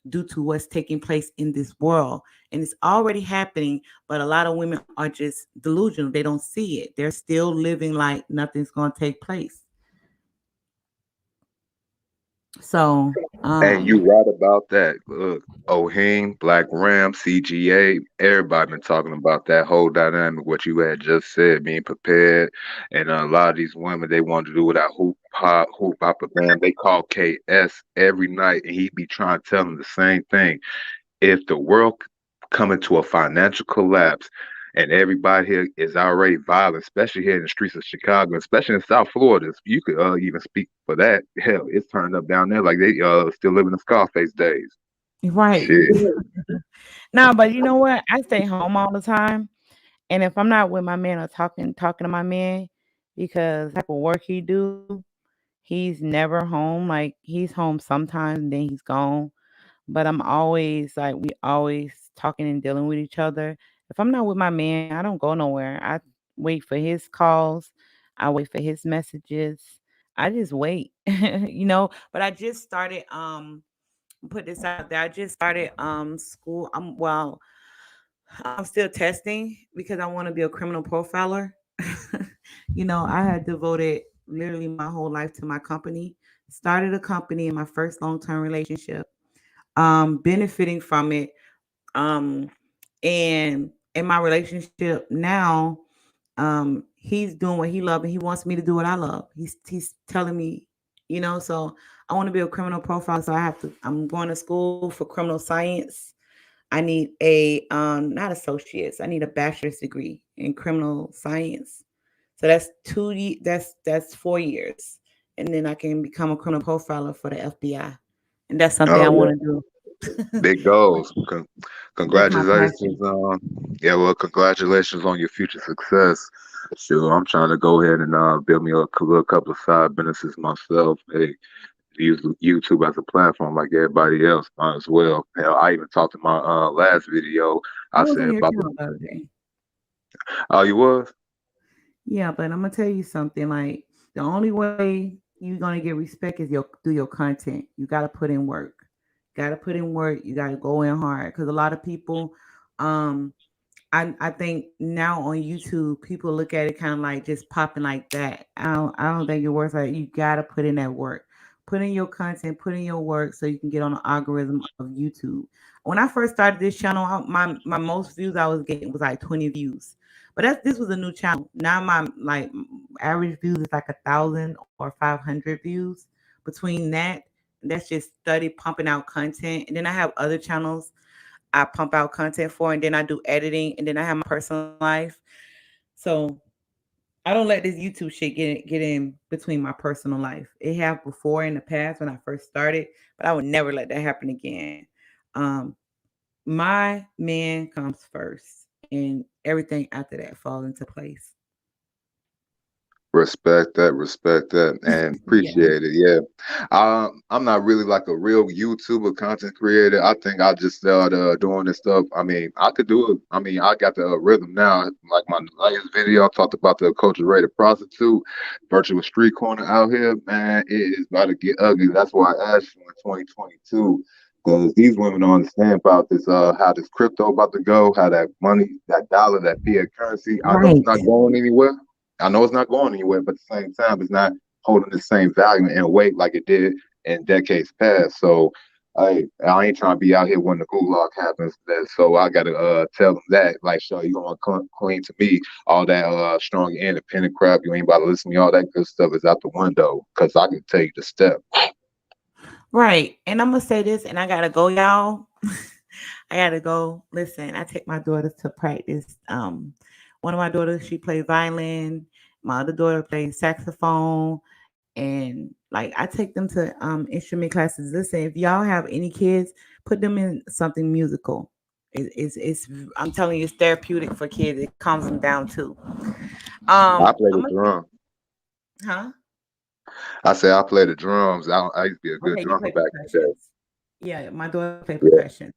due to what's taking place in this world. And it's already happening, but a lot of women are just delusional. They don't see it. They're still living like nothing's going to take place. So, And you right about that. Look, Ohim, Black Ram, CGA, everybody been talking about that whole dynamic, what you had just said, being prepared. And a lot of these women, they want to do without hoop hop band. They call KS every night, and he be trying to tell them the same thing. If the world coming to a financial collapse and everybody here is already violent, especially here in the streets of Chicago, especially in South Florida, you could even speak for that. Hell, it's turned up down there like they still living in Scarface days. right. Shit. No, but you know what? I stay home all the time. And if I'm not with my man or talking to my man, because the type of work he do, he's never home. Like he's home sometimes and then he's gone. But I'm always like, we always talking and dealing with each other. If I'm not with my man, I don't go nowhere. I wait for his calls. I wait for his messages. I just wait, but I just started put this out there. I just started school. I'm still testing because I want to be a criminal profiler. I had devoted literally my whole life to my company. Started a company in my first long-term relationship, benefiting from it. And in my relationship now, he's doing what he loves and he wants me to do what I love. He's telling me, so I want to be a criminal profiler. So I'm going to school for criminal science. I need a not associates. I need a bachelor's degree in criminal science. So that's that's 4 years, and then I can become a criminal profiler for the FBI, and that's something I Oh want yeah, to do. big goals. That's my Congratulations. passion. Yeah, well, congratulations on your future success. Sure, I'm trying to go ahead and build me a little couple of side businesses myself. Hey, use YouTube as a platform like everybody else might as well. Hell, I even talked in my last video. I I was said on your about the channel the other day. oh, you was? Yeah, but I'm gonna tell you something. Like the only way you're gonna get respect is through your content. You gotta put in work. Gotta put in work. You gotta go in hard because a lot of people, um, I think now on YouTube people look at it kind of like just popping like that. I don't think it works like you gotta put in that work. Put in your content, put in your work so you can get on the algorithm of YouTube. When I first started this channel, my most views I was getting was like 20 views. But this was a new channel. Now my like average views is like 1,000 or 500 views. Between that's just study pumping out content. And then I have other channels I pump out content for, and then I do editing, and then I have my personal life. So I don't let this YouTube shit get in between my personal life. It have before in the past when I first started, but I would never let that happen again. My man comes first, and everything after that falls into place. Respect that, and appreciate it. Yeah, I'm not really like a real YouTuber content creator. I think I just started doing this stuff. I mean, I could do it. I mean, I got the rhythm now. Like my latest video, I talked about the culture-rated prostitute, virtual street corner out here. Man, it is about to get ugly. That's why I asked you in 2022. Because these women don't understand about this, how this crypto about to go, how that money, that dollar, that fiat currency, I know it's not going anywhere. I know it's not going anywhere, but at the same time, it's not holding the same value and weight like it did in decades past. So I ain't trying to be out here when the gulag happens. So I gotta tell them that, like, so you gonna clean to me all that strong independent crap. You ain't about to listen to me. All that good stuff is out the window because I can take the step. Right. And I'm gonna say this, and I gotta go, y'all. I gotta go. Listen, I take my daughters to practice. One of my daughters, she plays violin. My other daughter plays saxophone. And like I take them to instrument classes. Listen, if y'all have any kids, put them in something musical. It's I'm telling you, it's therapeutic for kids. It calms them down too. I play the drum. Huh? I say I play the drums. I used to be a good drummer back in the day. Yeah, my daughter played percussion.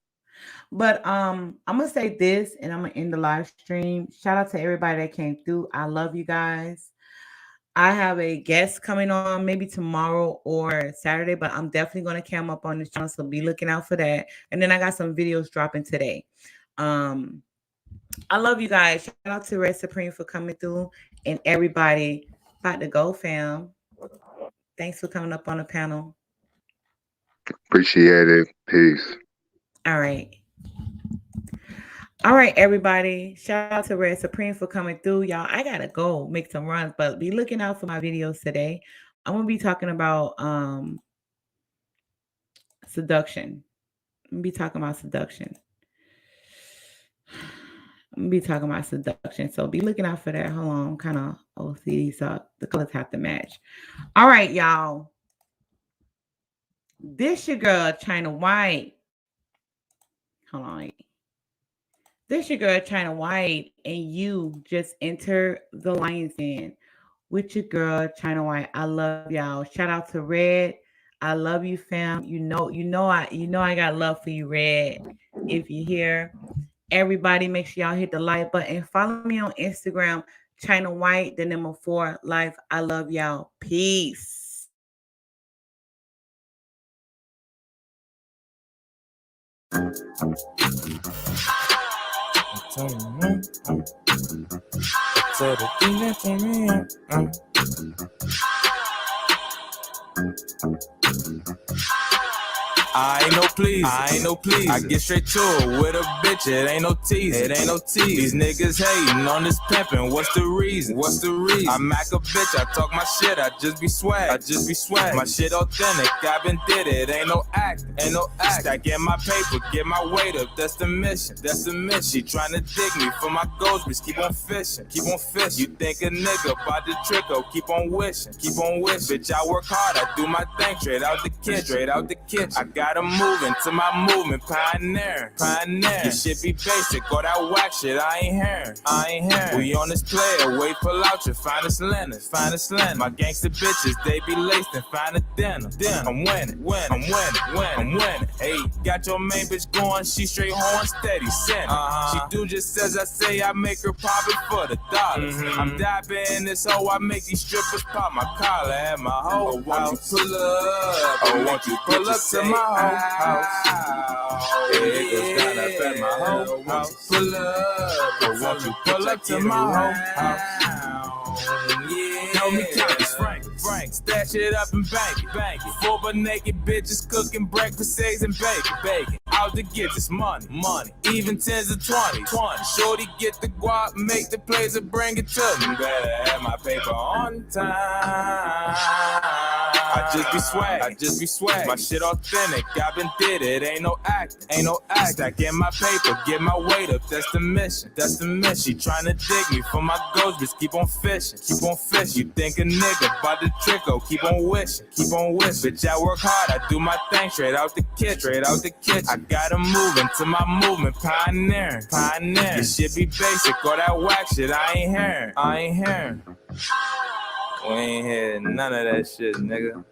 But I'm gonna say this, and I'm gonna end the live stream. Shout out to everybody that came through. I love you guys. I have a guest coming on maybe tomorrow or Saturday, but I'm definitely gonna cam up on this channel, so be looking out for that. And then I got some videos dropping today. I love you guys. Shout out to Red Supreme for coming through, and everybody. About to go, fam. Thanks for coming up on the panel. Appreciate it. Peace. All right. All right, everybody. Shout out to Red Supreme for coming through. Y'all, I got to go make some runs, but be looking out for my videos today. I'm going to be talking about seduction. I'm going to be talking about seduction. So be looking out for that. Hold on. I'm kind of OCD, so the colors have to match. All right, y'all. This your girl, China White. Hold on. This your girl, China White, and you just enter the Lion's Den with your girl, China White. I love y'all. Shout out to Red. I love you, fam. You know I got love for you, Red. If you're here, everybody, make sure y'all hit the like button. Follow me on Instagram, China White, the number 4 life. I love y'all. Peace. I ain't no please. I get straight to it with a bitch. It ain't no tease. These niggas hating on this pimpin'. What's the reason? I mac a bitch. I talk my shit. I just be swag. My shit authentic. I been did it. Ain't no act. Stacking my paper. Get my weight up. That's the mission. She tryna dig me for my goals. Bitch, keep on fishing. You think a nigga about the trick? Oh, keep on wishing. Bitch, I work hard. I do my thing. Straight out the kitchen. I gotta move into my movement, pioneer. Your shit be basic, all that whack shit I ain't hearing. We on this player, wait pull out your finest linen. My gangster bitches, they be laced and find a dinner. I'm winning. Hey, got your main bitch going, she straight horn steady, send She do just as I say, I make her pop it for the dollars. I'm dabbing in this hoe, I make these strippers pop my collar at my hoe. Won't you pull up to my house? Niggas got up at my house. Won't you pull up to my house? Tell me count this Frank. frank. Stash it up and bank it, bank it. 4 but naked bitches cooking breakfast, eggs, and bacon, bacon. Out to get this money, money. Even 10s or 20s. Shorty get the guap, make the plays and bring it to me. Better have my paper on time. I just be swag, my shit authentic, I been did it, ain't no acting. Stacking my paper, get my weight up, that's the mission. She tryna dig me for my ghost, bitch, keep on fishing. You think a nigga about the trick, oh, keep on wishing. Bitch, I work hard, I do my thing, straight out the kitchen. I gotta move into my movement, pioneering. This shit be basic, all that whack shit, I ain't hearing. We ain't hearing none of that shit, nigga.